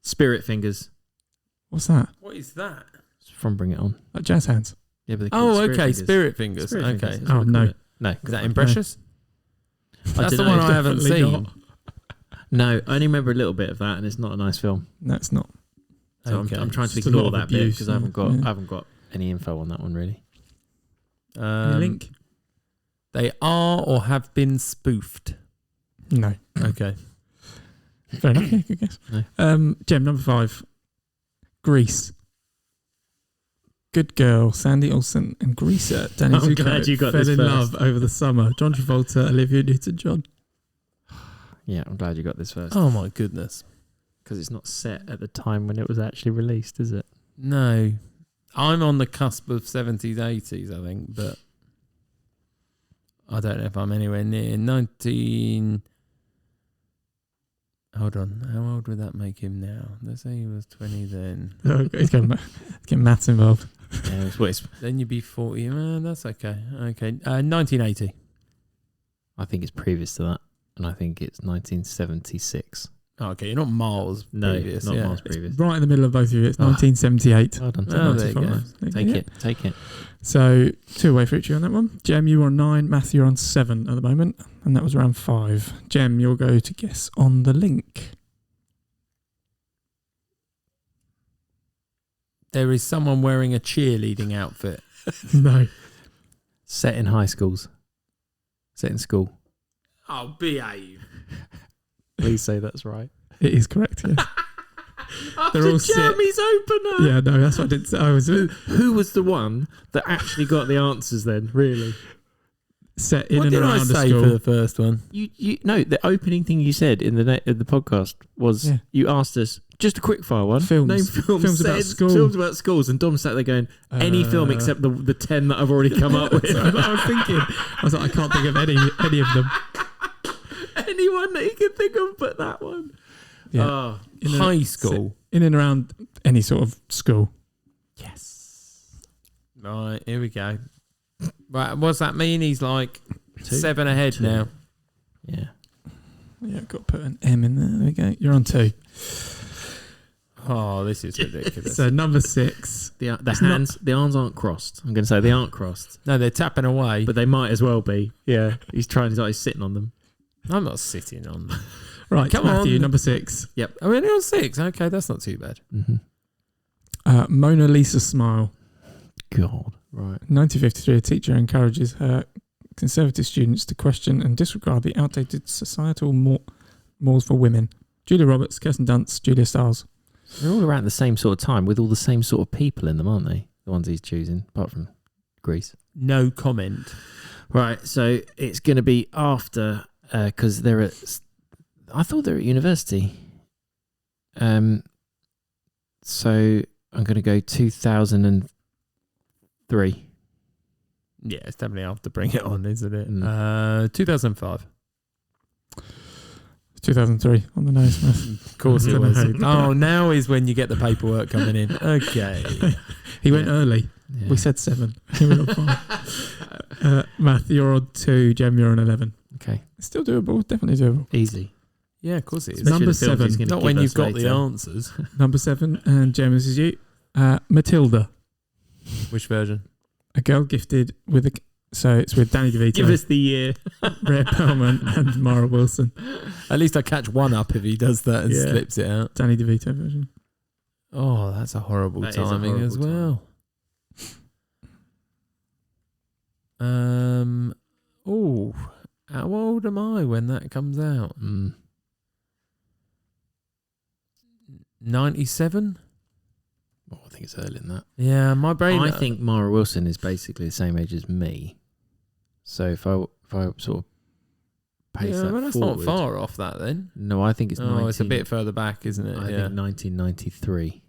spirit fingers.
What's that?
What is that?
It's from Bring It On.
Like jazz hands?
Yeah, but they call it
okay.
Spirit Fingers.
Spirit fingers. Okay.
Oh, no.
No.
Is that Imprecious?
That's
the one I haven't seen.
Not.
No, I only remember a little bit of that, and it's not a nice film.
No, it's not.
So
Okay.
I'm trying to
Just a
ignore
lot of
that bit
abuse
because I haven't got any info on that one really.
Any link?
They are or have been spoofed.
No.
Okay.
Fair enough. Yeah, good guess.
No.
Jem, number 5. Grease. Good Girl, Sandy Olsen, and Greaser. Danny
I'm
Zuko
glad you got
fell
this
in
first.
love over the summer. John Travolta, Olivia Newton-John.
Yeah, I'm glad you got this first.
Oh my goodness.
Because it's not set at the time when it was actually released, is it?
No. I'm on the cusp of 70s, 80s, I think, but I don't know if I'm anywhere near 19. Hold on. How old would that make him now? Let's say he was 20 then.
Oh, he's getting maths involved.
Yeah,
Then you'd be 40. That's okay. Okay. 1980.
I think it's previous to that, and I think it's 1976.
Oh, okay, you're not miles previous.
Not
yeah.
miles previous.
Right in the middle of both of you. It's 1978.
Well done.
Oh, there you go.
95.
Take it.
So 2 away for each of you on that one. Jem, you were on 9. Matthew, you're on 7 at the moment. And that was round 5. Jem, you'll go to guess on the link.
There is someone wearing a cheerleading outfit.
No.
Set in high schools. Set in school.
Oh, behave.
Please say that's right.
It is correct, yeah. They're all
Jeremy's opener.
Yeah, no, that's what I did say.
Who was the one that actually got the answers then, really?
Set in
What
and
did I
around a
say
school.
for the first one?
You no, the opening thing you said in the podcast was you asked us, Just a quick fire one.
Films.
Name films
about school.
Films about schools. And Dom sat there going, any film except the 10 that I've already come up with.
I was thinking. I was like, I can't think of any of them.
Anyone that you can think of but that one.
Yeah.
High school.
In and around any sort of school.
Yes. Right, here we go. Right, what's that mean? He's like 7 ahead now.
Yeah.
Yeah, I've got to put an M in there. There we go. You're on 2.
Oh, this is ridiculous.
So number 6.
The arms aren't crossed. I'm going to say they aren't crossed.
No, they're tapping away.
But they might as well be. Yeah. He's sitting on them.
I'm not sitting on them.
Right,
come
Matthew,
on.
number 6.
Yep.
I'm only on 6. Okay, that's not too bad.
Mm-hmm.
Mona Lisa smile.
God. Right.
1953, a teacher encourages her conservative students to question and disregard the outdated societal mores for women. Julia Roberts, Kirsten Dunst, Julia Stiles.
They're all around the same sort of time with all the same sort of people in them, aren't they? The ones he's choosing, apart from Greece.
No comment.
Right, so it's going to be after, because they're at, I thought they were at university. So I'm going to go 2003.
Yeah, it's definitely after Bring It On, isn't it?
2005.
2003 on the nose, Smith.
Of course it was. Oh, now is when you get the paperwork coming in. Okay.
He went early. Yeah. We said 7. He went on 5. Math, you're on 2. Jem, you're on 11.
Okay.
It's still doable. Definitely doable.
Easy.
Yeah, of course it is.
Number 7.
Not when you've got the answers.
Number 7. And Jem, this is you. Matilda.
Which version?
A girl gifted with a... So it's with Danny DeVito.
Give us the year.
Rhea Perlman and Mara Wilson.
At least I catch one up if he does that and slips it out.
Danny DeVito version.
Oh, that's a horrible timing as well. Oh, how old am I when that comes out? 97?
Oh, I think it's earlier than that.
Yeah, my brain...
I think Mara Wilson is basically the same age as me. So if I sort of pace that
that's
forward,
not far off that then.
No, I think it's...
it's a bit further back, isn't it?
I think 1993.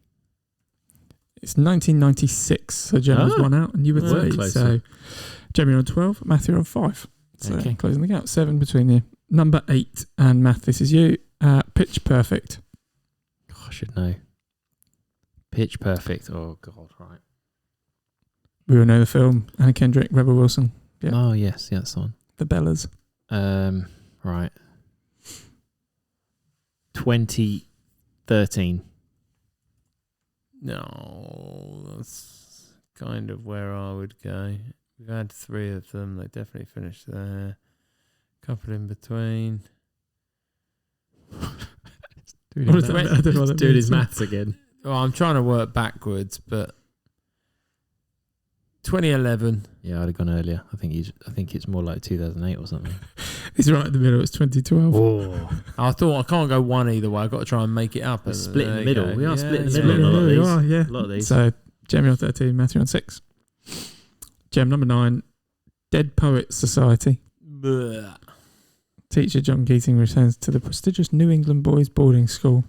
It's 1996. So Jem was 1 out and you were 3. So Jem, you're on 12. Matthew, you're on 5. So closing the gap. 7 between you. Number 8. And Math, this is you. Pitch Perfect.
Oh, I should know. Pitch Perfect. Oh, God, right.
We all know the film. Anna Kendrick, Rebel Wilson.
Yeah. Oh, yes. Yeah, that's the one.
The Bellas.
Right. 2013.
No, that's kind of where I would go. We've had 3 of them. They definitely finished there. Couple in between.
Doing
his maths again.
Well, I'm trying to work backwards, but 2011.
Yeah, I'd have gone earlier. I think it's more like 2008 or something.
He's right in the middle. It's 2012.
Oh, I thought I can't go one either way. I've got to try and make it up.
Split in the middle. We are split in the
middle.
A lot of these.
So Jem, you're on 13. Matthew on 6. Jem, number 9. Dead Poets Society.
Blech.
Teacher John Keating returns to the prestigious New England Boys Boarding School,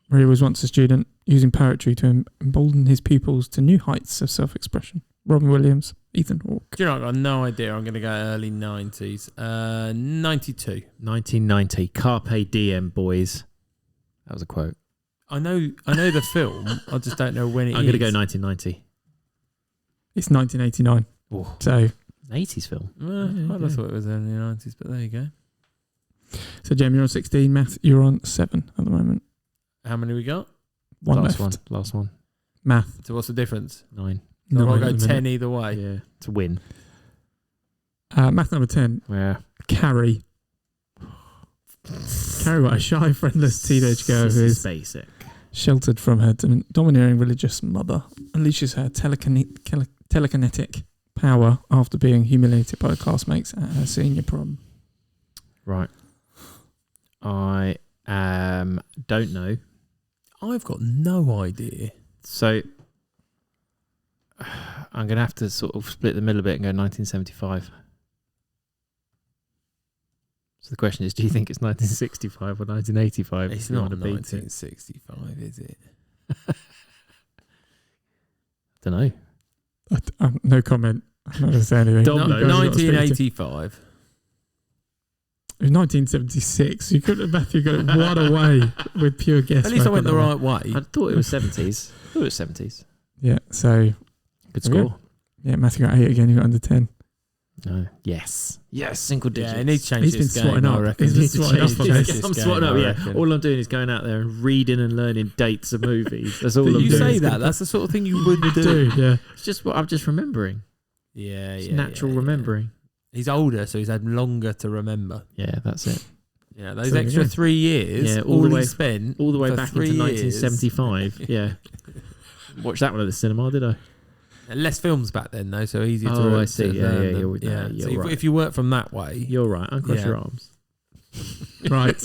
where he was once a student, using poetry to embolden his pupils to new heights of self-expression. Robin Williams, Ethan Hawke.
Do you know, I've got no idea. I'm going to go early 90s. 92.
1990. Carpe diem, boys. That was a quote.
I know the film. I just don't know when it is.
I'm going to go 1990.
It's 1989.
Oh.
So...
An 80s film.
I thought it was early 90s, but there you go.
So, Jem, you're on 16. Math, you're on 7 at the moment.
How many we got?
Last one. Math.
So what's the difference?
9.
So I go 10 either way.
Yeah, to win.
Math number 10.
Yeah.
Carrie. Carrie, what a shy, friendless teenage girl who is
basic.
Sheltered from her domineering religious mother, unleashes her telekinetic power after being humiliated by her classmates at her senior prom.
Right. I don't know.
I've got no idea.
So I'm going to have to sort of split the middle a bit and go 1975. So the question is, do you think it's 1965 or 1985?
It's not 1965, is it?
Don't know.
No comment. I'm not going to say anything.
Dom,
No, 1985.
It was 1976. Matthew got it one away with pure guess.
At least I went the right way.
I thought it was 70s. I thought it was 70s.
Yeah, so...
Good score.
Yeah, Matthew got 8 again. You got under 10.
No. Yes, single digits.
Yeah, he needs to change
He's
this
been
game,
swatting up.
I reckon.
He's been swatting up on this.
I'm swatting up, yeah. All I'm doing is going out there and reading and learning dates of movies. That's all I'm doing.
You say that. That's the sort of thing you would do.
Yeah.
It's just what I'm just remembering.
Yeah,
It's natural remembering.
He's older, so he's had longer to remember.
Yeah, that's it.
Yeah, those extra 3 years,
Yeah,
all the way spent,
all the way
for
back into
3 years.
1975. Yeah, watched that one at the cinema, did I?
Less films back then, though, so easier to.
Oh, I see.
to
Yeah,
learn
yeah,
them.
you're
So
right.
if you work from that way,
You're right. Uncross your arms.
Right.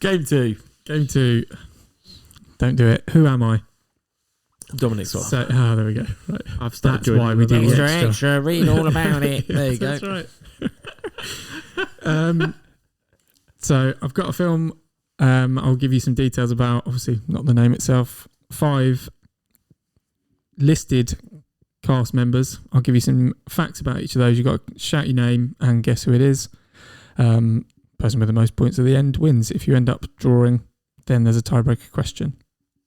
Game two.
Don't do it. Who am I?
Dominic Swaffer.
So, there we go. Right.
I've started
That's why we do
the
the extra.
read all about it. There you go.
That's right. So I've got a film. I'll give you some details about, obviously not the name itself. 5 listed cast members. I'll give you some facts about each of those. You've got to shout your name and guess who it is. Person with the most points at the end wins. If you end up drawing, then there's a tiebreaker question.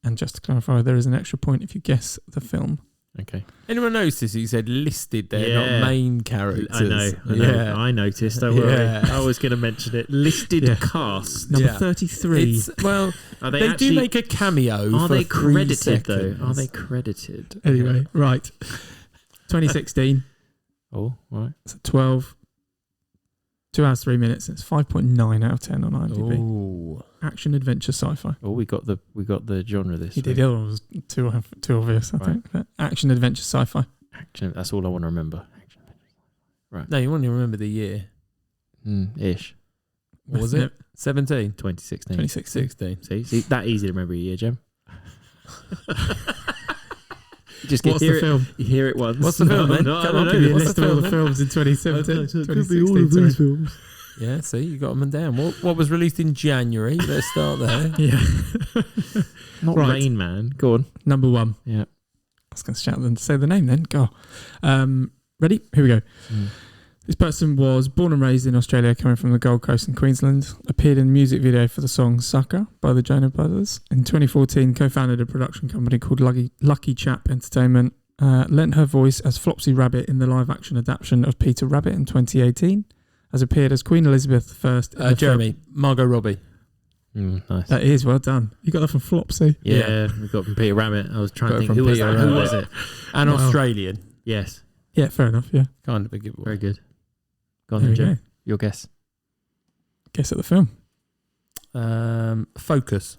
And just to clarify, there is an extra point if you guess the film.
Okay.
Anyone notice he said listed there,
Yeah.
not main characters?
I know.
Yeah.
I noticed. Don't worry.
Yeah.
I was going to mention it. Listed cast.
Number
Yeah.
33.
Well,
Are
they do make a cameo.
Are
for
they
3
credited
seconds.
though? Are they credited?
Anyway, right. 2016.
Oh, right.
So 12. 2 hours, 3 minutes. It's 5.9 out of 10 on IMDb.
Ooh.
Action, adventure, sci-fi.
Oh, we got the genre this.
He did. The other one was too obvious, I think. But action, adventure, sci-fi.
Action. That's all I want to remember. Action.
No, you won't even remember the year.
Ish.
What was it? 17?
2016.
2016.
See, that easy to remember a year, Jem. Just
What's the film?
You hear it once.
What's the film, then? Come on,
Give me a
what's
list
the
of all
film,
the
then?
films in 2017.
Okay, so it could
2016,
be all of these
sorry.
films.
Yeah, see, you got them down. What was released in January? Let's start there.
Yeah.
Not
Right.
Rain Man. Go on.
Number 1.
Yeah.
I was going to shout them to say the name then. Go. Ready? Here we go. This person was born and raised in Australia, coming from the Gold Coast in Queensland. Appeared in a music video for the song Sucker by the Jonah Brothers. In 2014, co-founded a production company called Lucky Chap Entertainment. Lent her voice as Flopsy Rabbit in the live-action adaptation of Peter Rabbit in 2018. Has appeared as Queen Elizabeth I.
Jeremy, Margot Robbie.
Nice.
That is well done. You got that from Flopsy.
Yeah, we got from Peter Rabbit. I was trying
Got
to
it
think
from
who was
Peter
that? Who
Rabbit.
was it?
And
Wow.
Australian.
Yes.
Yeah, fair enough. Yeah.
Kind of a giveaway.
Very good. Go on
There
then,
we
Jem.
go.
Your guess.
Guess at the film.
Focus.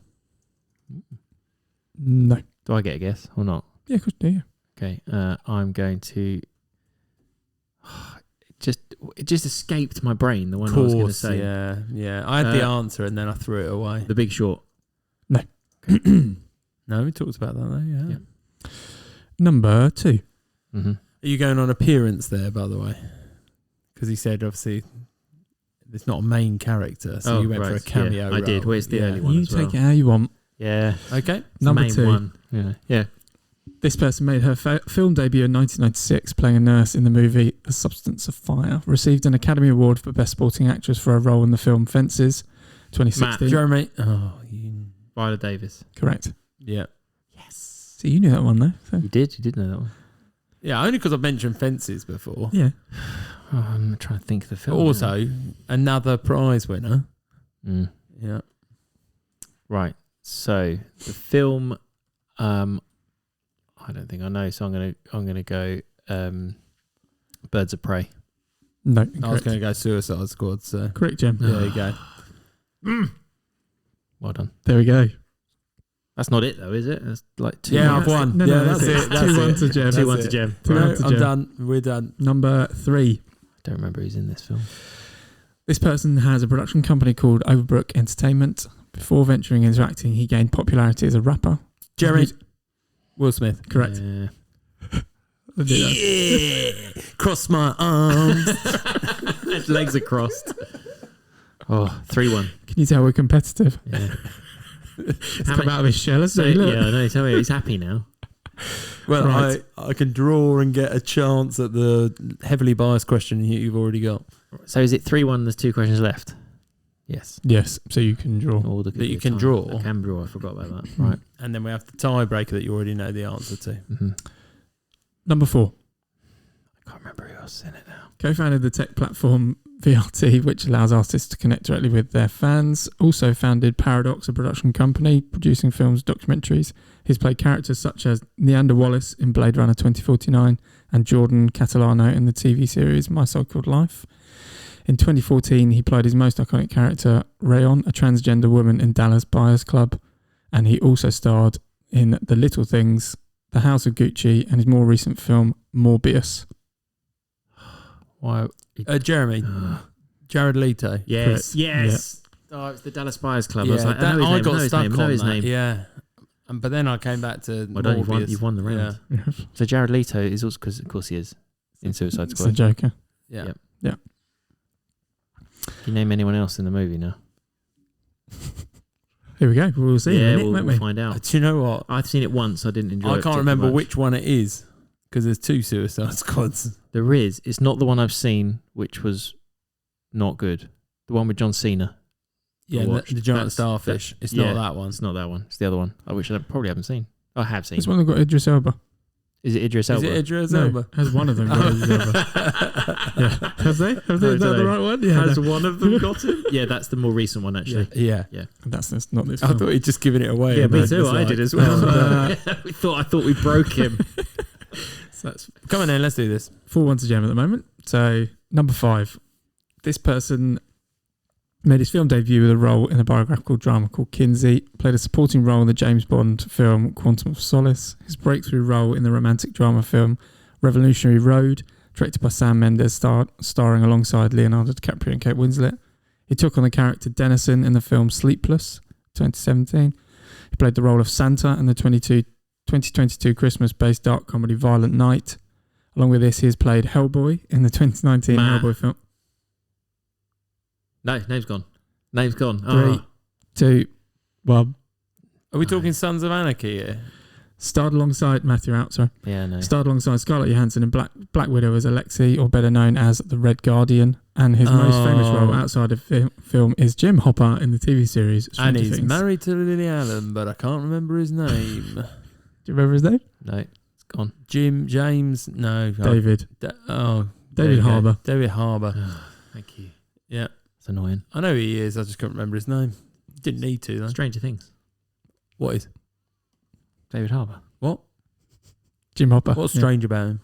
No.
Do I get a guess or not?
Yeah, of course. Yeah.
Okay. I'm going to. It just escaped my brain. The one I was going to say.
Yeah. I had the answer and then I threw it away.
The Big Short.
No, we talked about that though. Yeah.
Number 2.
Mm-hmm.
Are you going on appearance there, by the way? Because he said obviously it's not a main character, so you went for a cameo.
Yeah, I did.
role.
Where's the early one?
You
as well?
take it how you want.
Yeah.
Okay.
It's the
Number
main
2.
one. Yeah.
This person made her film debut in 1996, playing a nurse in the movie The Substance of Fire. Received an Academy Award for Best Supporting Actress for her role in the film Fences, 2016.
Jeremy.
Viola Davis.
Correct.
Yeah.
Yes.
So you knew that one, though. So.
You did know that one.
Yeah, only because I've mentioned Fences before.
Yeah.
I'm trying to think of the
But
film.
also, another prize winner. Yeah.
Right. So the film, I don't think I know. So I'm gonna go Birds of Prey.
No.
I was
Incorrect.
going to go Suicide Squad. So
Correct, Jim.
there you go.
Well done.
There we go.
That's not it though, is it? It's like 2.
Yeah, I've won.
No,
Yeah,
that's it.
That's
2-1
it.
to Jem.
2-1 to Jem.
No,
to
I'm
Jem.
done. We're done.
Number 3.
I don't remember who's in this film.
This person has a production company called Overbrook Entertainment. Before venturing into acting, he gained popularity as a rapper.
Jeremy. Will Smith.
Correct.
Yeah.
Yeah. Cross my arms.
His legs are crossed. Oh, 3-1.
Can you tell we're competitive?
Yeah.
He's come out of his shell.
So, yeah, I know. Tell me, he's happy now.
Well,
Right.
I can draw and get a chance at the heavily biased question you've already got.
So is it 3-1? There's 2 questions left. Yes.
Yes, so you can draw.
Or
That you can draw.
I can draw. I forgot about that. Right.
And then we have the tiebreaker that you already know the answer to.
Mm-hmm.
Number 4.
I can't remember who else is in it now.
Co-founded the tech platform VRT, which allows artists to connect directly with their fans. Also founded Paradox, a production company producing films, documentaries. He's played characters such as Neander Wallace in Blade Runner 2049 and Jordan Catalano in the TV series My So-Called Life. In 2014, he played his most iconic character, Rayon, a transgender woman in Dallas Buyers Club. And he also starred in The Little Things, The House of Gucci, and his more recent film, Morbius.
Why?
Jeremy. Jared Leto.
Yes.
Correct.
Yes. Yeah. Oh, it's the Dallas Buyers Club.
Yeah,
I was like, I
got stuck on
his
that.
name.
Yeah. But then I came back to
Well, you've won the round.
Yeah.
So Jared Leto is also, because of course he is, in Suicide
It's the
Squad.
Joker.
Yeah.
Yep.
Yeah.
Can you name anyone else in the movie now?
Here we go. We'll see in a minute, won't we?
we'll find out.
Do you know what?
I've seen it once. I didn't enjoy it.
I can't remember which one it is because there's 2 Suicide Squads.
There is. It's not the one I've seen, which was not good. The one with John Cena.
Yeah,
watched.
the giant
That's-
starfish. It's
yeah.
not that one.
It's not that one. It's the other one. Which I probably haven't seen. I have seen.
This one that got Idris Elba.
Is it Idris
Is
Elba?
it Idris
No,
Elba?
has one of them got Idris Elba? Yeah. Have they? Have they? Is that the right one? Yeah.
Has
no.
one of them got him? Yeah, that's the more recent one, actually.
Yeah.
That's not this
I
film.
thought he'd just given it away.
Yeah,
and
me
then
too.
was
I
like,
did as well.
Oh,
I thought we broke him.
So that's
Come on then, let's do this.
4-1 to Jem at the moment. So, number 5. This person made his film debut with a role in a biographical drama called Kinsey, played a supporting role in the James Bond film Quantum of Solace, his breakthrough role in the romantic drama film Revolutionary Road, directed by Sam Mendes, starring alongside Leonardo DiCaprio and Kate Winslet. He took on the character Dennison in the film Sleepless, 2017. He played the role of Santa in the 2022 Christmas-based dark comedy Violent Night. Along with this, he has played Hellboy in the 2019 Hellboy film.
No, name's gone. Name's gone.
3, 2, 1.
Are we talking Sons of Anarchy here?
Starred alongside Matthew Out, sorry.
Yeah, no.
Starred alongside Scarlett Johansson in Black Widow as Alexei, or better known as the Red Guardian. And his most famous role outside of film is Jim Hopper in the TV series
And
Stranger
he's
Things.
married to Lily Allen, but I can't remember his name.
Do you remember his name?
No, it's gone.
James, no.
David.
David
David Harbour.
David Harbour.
Thank you.
Yeah.
It's annoying.
I know who he is, I just couldn't remember his name. Didn't need to, though.
Stranger Things.
What is?
David Harbour.
What?
Jim Hopper.
What's
Yeah.
strange about him?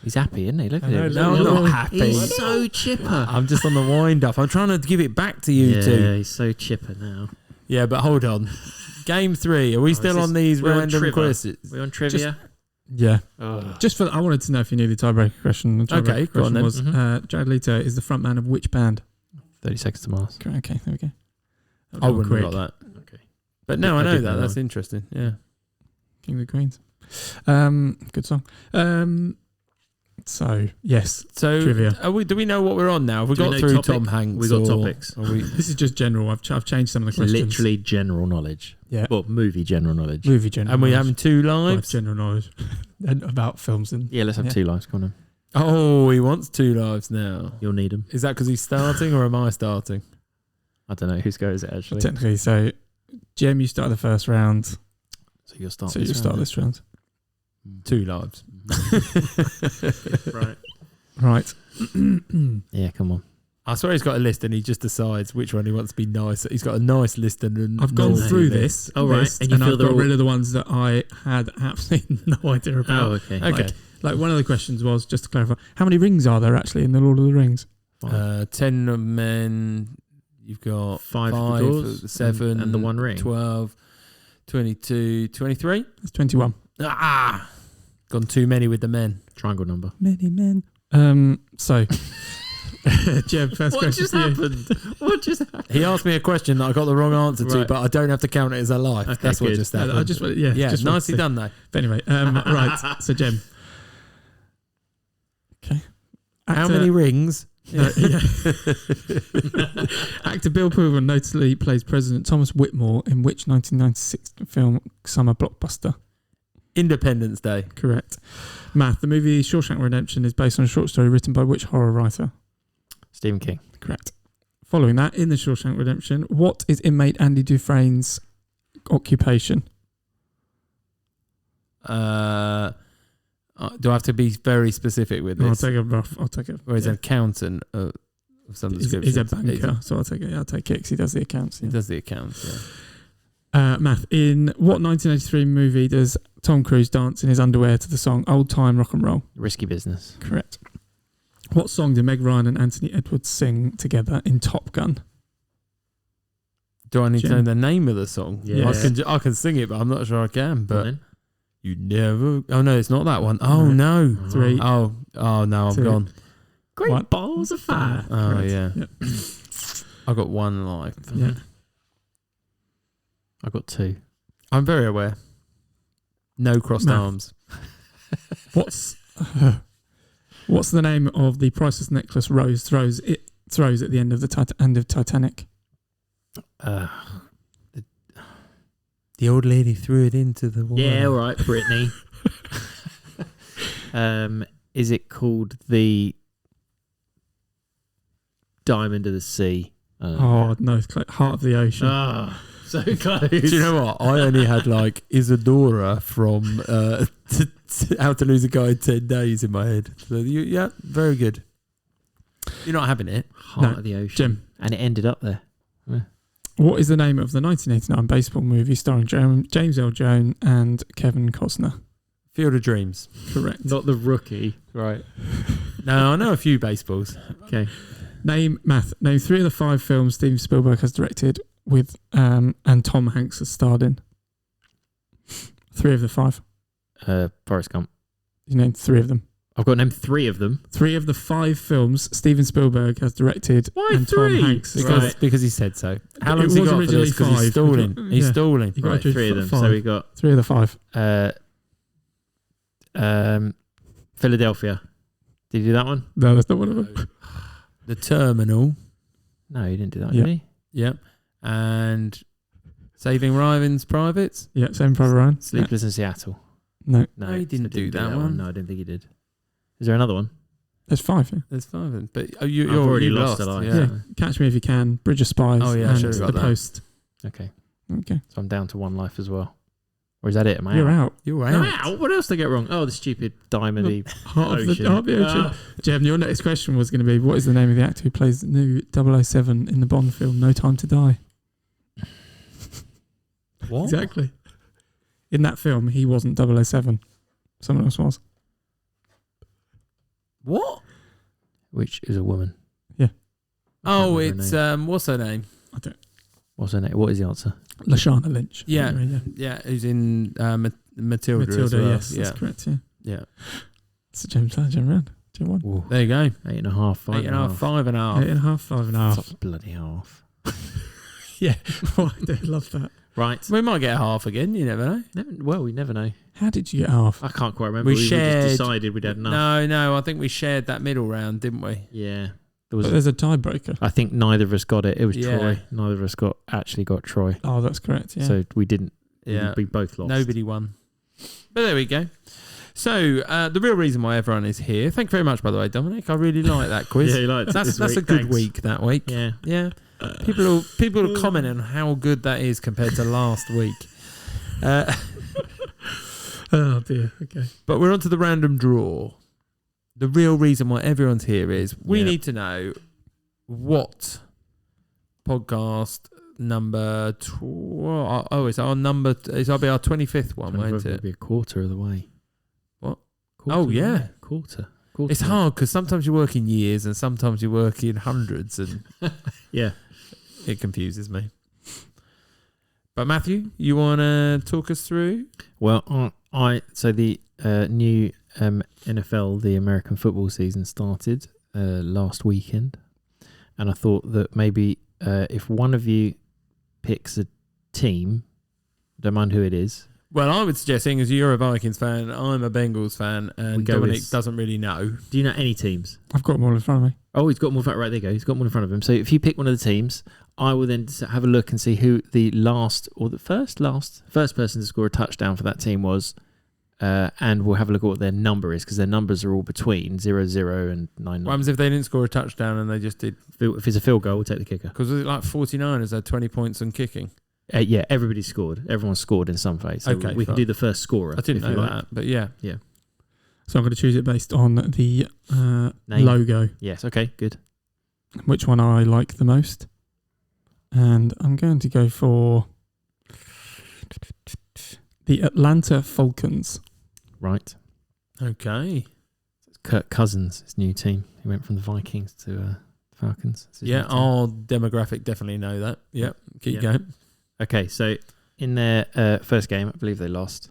He's happy, isn't he? Look at
I know,
him.
no,
I'm
no,
not
no.
happy.
He's so chipper.
I'm just on the wind up. I'm trying to give it back to you
yeah,
two.
he's so chipper now.
Yeah, but hold on. Game 3. Are we still on these
we're on
random
trivia.
quizzes?
We're on trivia.
Yeah.
Oh.
Just for I wanted to know if you knew the tiebreaker question. The tiebreaker
Okay, go on
question
then.
was Jared Leto is the frontman of which band?
30 Seconds to Mars.
Okay, there we go.
I wouldn't have got that.
Okay.
But no, I
I
know
did
that.
know
That's
that.
interesting. Yeah.
King of the Queens. Good song. So yes,
So
trivia.
do we know what we're on now? Have we
Do we
got
know
through
topic?
Tom Hanks?
We got
or
topics.
are we-
This is just general. I've changed some of the
It's
questions.
literally general knowledge.
Yeah.
Well, movie general knowledge.
Movie general.
and we're
knowledge.
having 2
Well,
lives?
general knowledge and about films and
Yeah, let's have
Yeah.
2 lives. Come on, then.
Oh, he wants 2 lives now.
You'll need them.
Is that because he's starting or am I starting?
I don't know. Whose go is it, actually?
technically. So, Jem, you start the first round.
So you'll start
So you
this
start
round,
this round.
2 lives.
Right.
Right.
Yeah, come on.
I swear he's got a list and he just decides which one he wants to be nice. He's got a nice list and
I've gone
naughty
through
list.
this.
Oh, right.
list,
And you feel
I've
they're
got
all-
rid of the ones that I had absolutely no idea about.
Oh, okay.
Okay.
Like one of the questions was, just to clarify, how many rings are there actually in the Lord of the Rings?
10 of men. You've got
5
5,
doors
7,
and the 1 ring.
12, 22, 23.
It's 21.
Gone too many with the men.
Triangle number.
Many men. So Jeb, first
What
question
just
to you.
happened? What just happened?
He asked me a question that I got the wrong answer to,
Right.
but I don't have to count it as a life.
Okay,
That's what
good.
just happened.
I just just
nicely
wanted to-
done though.
But anyway, right. So Jem. Okay.
How many rings?
Actor Bill Pullman notably plays President Thomas Whitmore in which 1996 film summer blockbuster?
Independence Day.
Correct. Math. The movie Shawshank Redemption is based on a short story written by which horror writer?
Stephen King.
Correct. Following that, in the Shawshank Redemption, what is inmate Andy Dufresne's occupation?
Do I have to be very specific with
I'll
this?
take a rough. I'll take it.
Or is an accountant of some description?
He's a banker, so I'll take it. I'll take it because he does the accounts.
He
Yeah.
does the accounts, yeah.
Math. In what 1983 movie does Tom Cruise dance in his underwear to the song Old Time Rock and Roll?
Risky Business.
Correct. What song do Meg Ryan and Anthony Edwards sing together in Top Gun?
Do I need to know
Jim?
the name of the song?
Yeah.
I can sing it, but I'm not sure I can.
Go on
But
then.
you never. Oh no, it's not that one. Oh no.
3.
Oh no, I'm
2.
gone.
Great
What?
balls of fire.
Oh
Correct.
yeah.
Yep.
I got one life.
Yeah.
I got 2.
I'm very aware. No crossed
Math.
arms.
What's the name of the priceless necklace Rose throws at the end of the end of Titanic?
The old lady threw it into the water.
Yeah, all right, Brittany. Is it called the Diamond of the Sea?
Oh no, it's like Heart of the Ocean.
Ah, so close.
Do you know what? I only had like Isadora from How to Lose a Guy in 10 Days in my head. So yeah, very good. You're not having it.
Heart
No,
of the Ocean.
Jim.
And it ended up there.
What is the name of the 1989 baseball movie starring James L. Jones and Kevin Costner?
Field of Dreams.
Correct.
Not the Rookie. Right.
No, I know a few baseballs.
Okay.
Name 3 of the 5 films Steven Spielberg has directed with and Tom Hanks has starred in. 3 of the 5.
Forrest Gump.
You named 3 of them.
I've got to name 3 of them.
3 of the 5 films Steven Spielberg has directed
Why
and
3?
Tom Hanks has
Because,
starred.
because he said so. How
It
long's he
was
got for
originally
this? Because he's
5.
stalling. He's
Yeah.
stalling.
You got
Right,
to
3 of them.
5.
So we got
3 of the 5.
Philadelphia. Did you do that one?
No, that's not one of them.
The Terminal.
No, you didn't do that,
Yeah.
did you?
Yep. And Saving Ryan's Privates.
Yeah, same Private Ryan.
Sleepless in Seattle.
No,
No, he didn't
so
do that one.
No, I didn't think he did. Is there another one?
there's 5. Yeah.
There's 5 of them. But
I've
you've
already
you've
lost a life.
Yeah.
Yeah. Catch Me If You Can, Bridge of Spies,
Oh, yeah, I
and
should've got
The
that.
Post.
Okay.
Okay,
So I'm down to 1 life as well. Or is that it? Am I
you're out.
You're
Am
out.
I out? What else did I get wrong? Oh, the stupid diamondy
Heart of
ocean.
the Ocean. Jem, your next question was going to be, what is the name of the actor who plays the new 007 in the Bond film No Time to Die?
What?
Exactly. In that film, he wasn't 007. Someone else was.
What?
Which is a woman.
Yeah.
Oh,
remember her
it's
name.
what's her name?
What's her name? What is the answer?
Lashana Lynch.
Yeah.
Yeah.
Yeah, who's in Matilda as
Matilda,
well.
yes,
yeah.
that's correct, yeah.
Yeah.
So Jem's round. Jim won.
Whoa.
There you go.
8.5, 5
8.5, 5.5.
8.5, 5.5.
That's bloody half.
Yeah. Oh, I do love that.
Right.
We might get a half again. You never know.
Well, we never know.
How did you get half?
I can't quite remember.
We
We
shared-
just decided we'd had enough.
No. I think we shared that middle round, didn't we?
Yeah. There
But
was.
there's a tiebreaker.
I think neither of us got it. It was
Yeah.
Troy. Neither of us actually got Troy.
Oh, that's correct, yeah.
So we didn't.
Yeah.
We both lost.
Nobody won. But there we go. So the real reason why everyone is here. Thank you very much, by the way, Dominic. I really like that quiz.
Yeah, you liked it
that's
this
a
week.
good
Thanks.
week that week.
Yeah.
Yeah. People will comment on how good that is compared to last week.
Oh, dear. Okay.
But we're on to the random draw. The real reason why everyone's here is we
Yeah.
need to know what podcast number. It's our number. It'll be our 25th one, won't
It'll
it?
be a quarter of the way.
What?
Quarter
Oh,
of the
yeah.
way. Quarter.
It's hard because sometimes you work in years and sometimes you work in hundreds, and
Yeah.
it confuses me. But Matthew, you want to talk us through?
Well, so the new NFL, the American football season started last weekend, and I thought that maybe if one of you picks a team, don't mind who it is.
Well, I would suggest, seeing as you're a Vikings fan, I'm a Bengals fan, and Dominic doesn't really know.
Do you know any teams?
I've got them all in front of me.
Oh, he's got them all. Right, there you go. He's got them all in front of him. So if you pick one of the teams, I will then have a look and see who the last or the first person to score a touchdown for that team was, and we'll have a look at what their number is, because their numbers are all between 0-0 and 9-9.
What happens if they didn't score a touchdown and they just did?
If it's a field goal, we'll take the kicker.
Because was it like 49ers had 20 points on kicking?
Yeah, everybody scored. Everyone scored in some phase. So we can do the first scorer.
I didn't know that, but yeah.
Yeah.
So I'm going to choose it based on the logo.
Yes, okay, good.
Which one I like the most. And I'm going to go for the Atlanta Falcons.
Right.
Okay.
It's Kirk Cousins, his new team. He went from the Vikings to Falcons.
Yeah, our demographic definitely know that. Yep, keep going.
Okay, so in their first game, I believe they lost.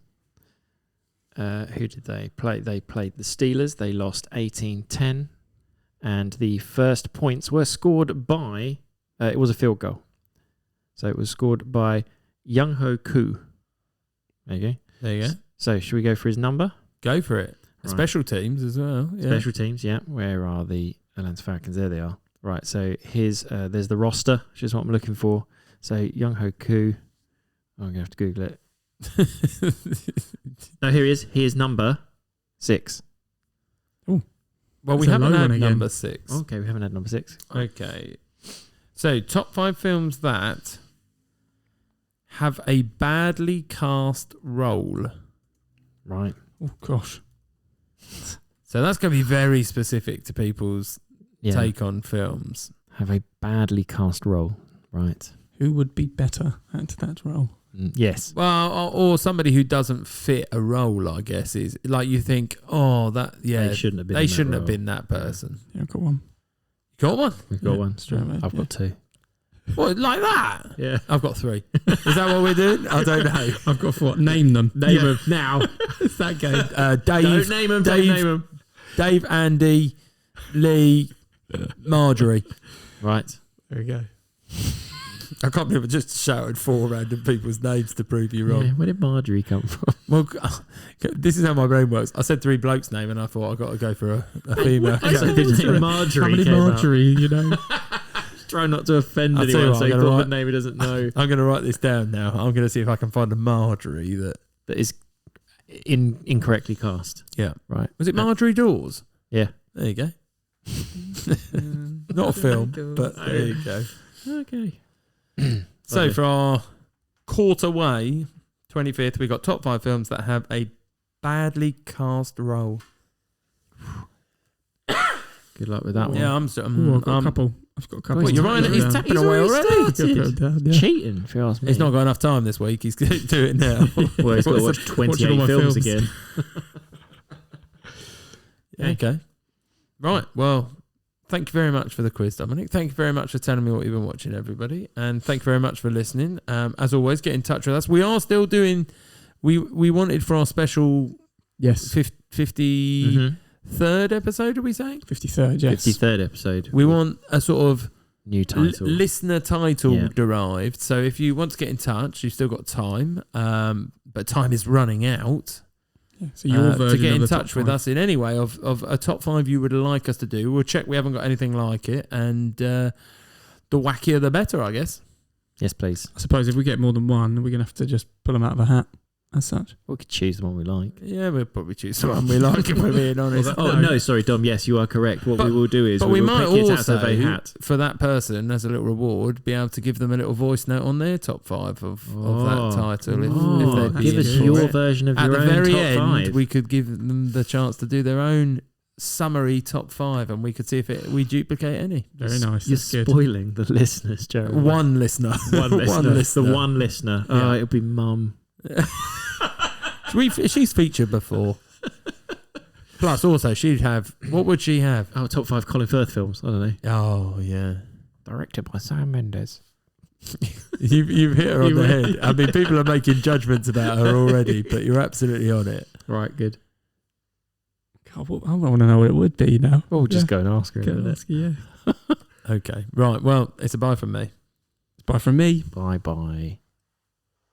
Who did they play? They played the Steelers. They lost 18-10. And the first points were scored by... it was a field goal. So it was scored by Young-Ho Koo. There you go.
There you go.
So should we go for his number?
Go for it.
Right.
Special teams as well. Yeah.
Special teams, yeah. Where are the Atlanta Falcons? There they are. Right, so here's there's the roster, which is what I'm looking for. So Young-Ho Koo. I'm going to have to Google it. No, here he is. He is number 6.
Oh.
Well, we haven't had number 6.
Okay, we haven't had number 6.
Okay. So, top 5 films that have a badly cast role.
Right.
Oh, gosh.
So, that's going to be very specific to people's take on films.
Have a badly cast role. Right.
Who would be better at that role?
Yes.
Well, or somebody who doesn't fit a role, I guess, is like you think, they shouldn't have been that person.
Yeah, I've got one.
You got one?
We've got one.
Straight away.
I've got 2.
What, like that?
Yeah.
I've got 3. Is that what we're doing? I don't know.
I've got 4. Name them.
Name them now.
It's that game.
Dave.
Don't name them. Don't name them.
Dave, Andy, Lee, Marjorie.
Right.
There we go.
I can't believe I just shouted 4 random people's names to prove you wrong.
Yeah, where did Marjorie come from?
Well, this is how my brain works. I said 3 blokes' name and I thought I got to go for a female.
Marjorie.
How many Marjorie, you know?
Try not to offend anyone, so you thought of a name he doesn't know. I'm
going to write this down now. I'm going to see if I can find a Marjorie that
is incorrectly cast.
Yeah.
Right.
Was it Marjorie Dawes?
Yeah.
There you go. Not a film, but there you go.
Okay.
So for our quarter way, 25th, we got top 5 films that have a badly cast role.
Good luck with that one.
Yeah,
I've got a couple.
Well, you're right. He's tapping away already.
Cheating, if you ask me.
He's not got enough time this week. He's going to do it now.
Well, he's got to watch 28 films again.
Okay. Right. Well, thank you very much for the quiz, Dominic. Thank you very much for telling me what you've been watching, everybody. And thank you very much for listening. As always, get in touch with us. We are still doing... We wanted for our special...
Yes.
53rd episode, are we saying?
53rd, yes.
53rd episode.
We want a sort of...
new title.
Listener title derived. So if you want to get in touch, you've still got time. But time is running out.
Yeah, so your version
to get in
of the
touch with us in any way of a top 5 you would like us to do. We'll check we haven't got anything like it, and the wackier the better, I guess.
Yes, please.
I suppose if we get more than one, we're going to have to just pull them out of a hat as such.
We could choose the one we like.
Yeah, we'll probably choose the one we like if we're being honest.
No, sorry, Dom. Yes, you are correct. What we will do is we will pick it out of a hat.
For that person, as a little reward, be able to give them a little voice note on their top 5 of that title. If they'd be
give us your version of your own top 5. At the very end,
we could give them the chance to do their own summary top 5, and we could see if we duplicate any.
Very nice.
You're spoiling the listeners, Joe.
One listener.
The one listener. Oh, it'll be Mum.
She's featured before. Plus, also, she'd have... What would she have?
Oh, top 5 Colin Firth films. I don't know.
Oh, yeah.
Directed by Sam Mendes.
You've hit her on the head. I mean, people are making judgments about her already, but you're absolutely on it.
Right, good.
God, I want to know what it would be now.
Well, we'll just go and ask her.
Go and ask her, yeah.
Okay. Right. Well, it's a bye from me.
It's bye from me.
Bye-bye.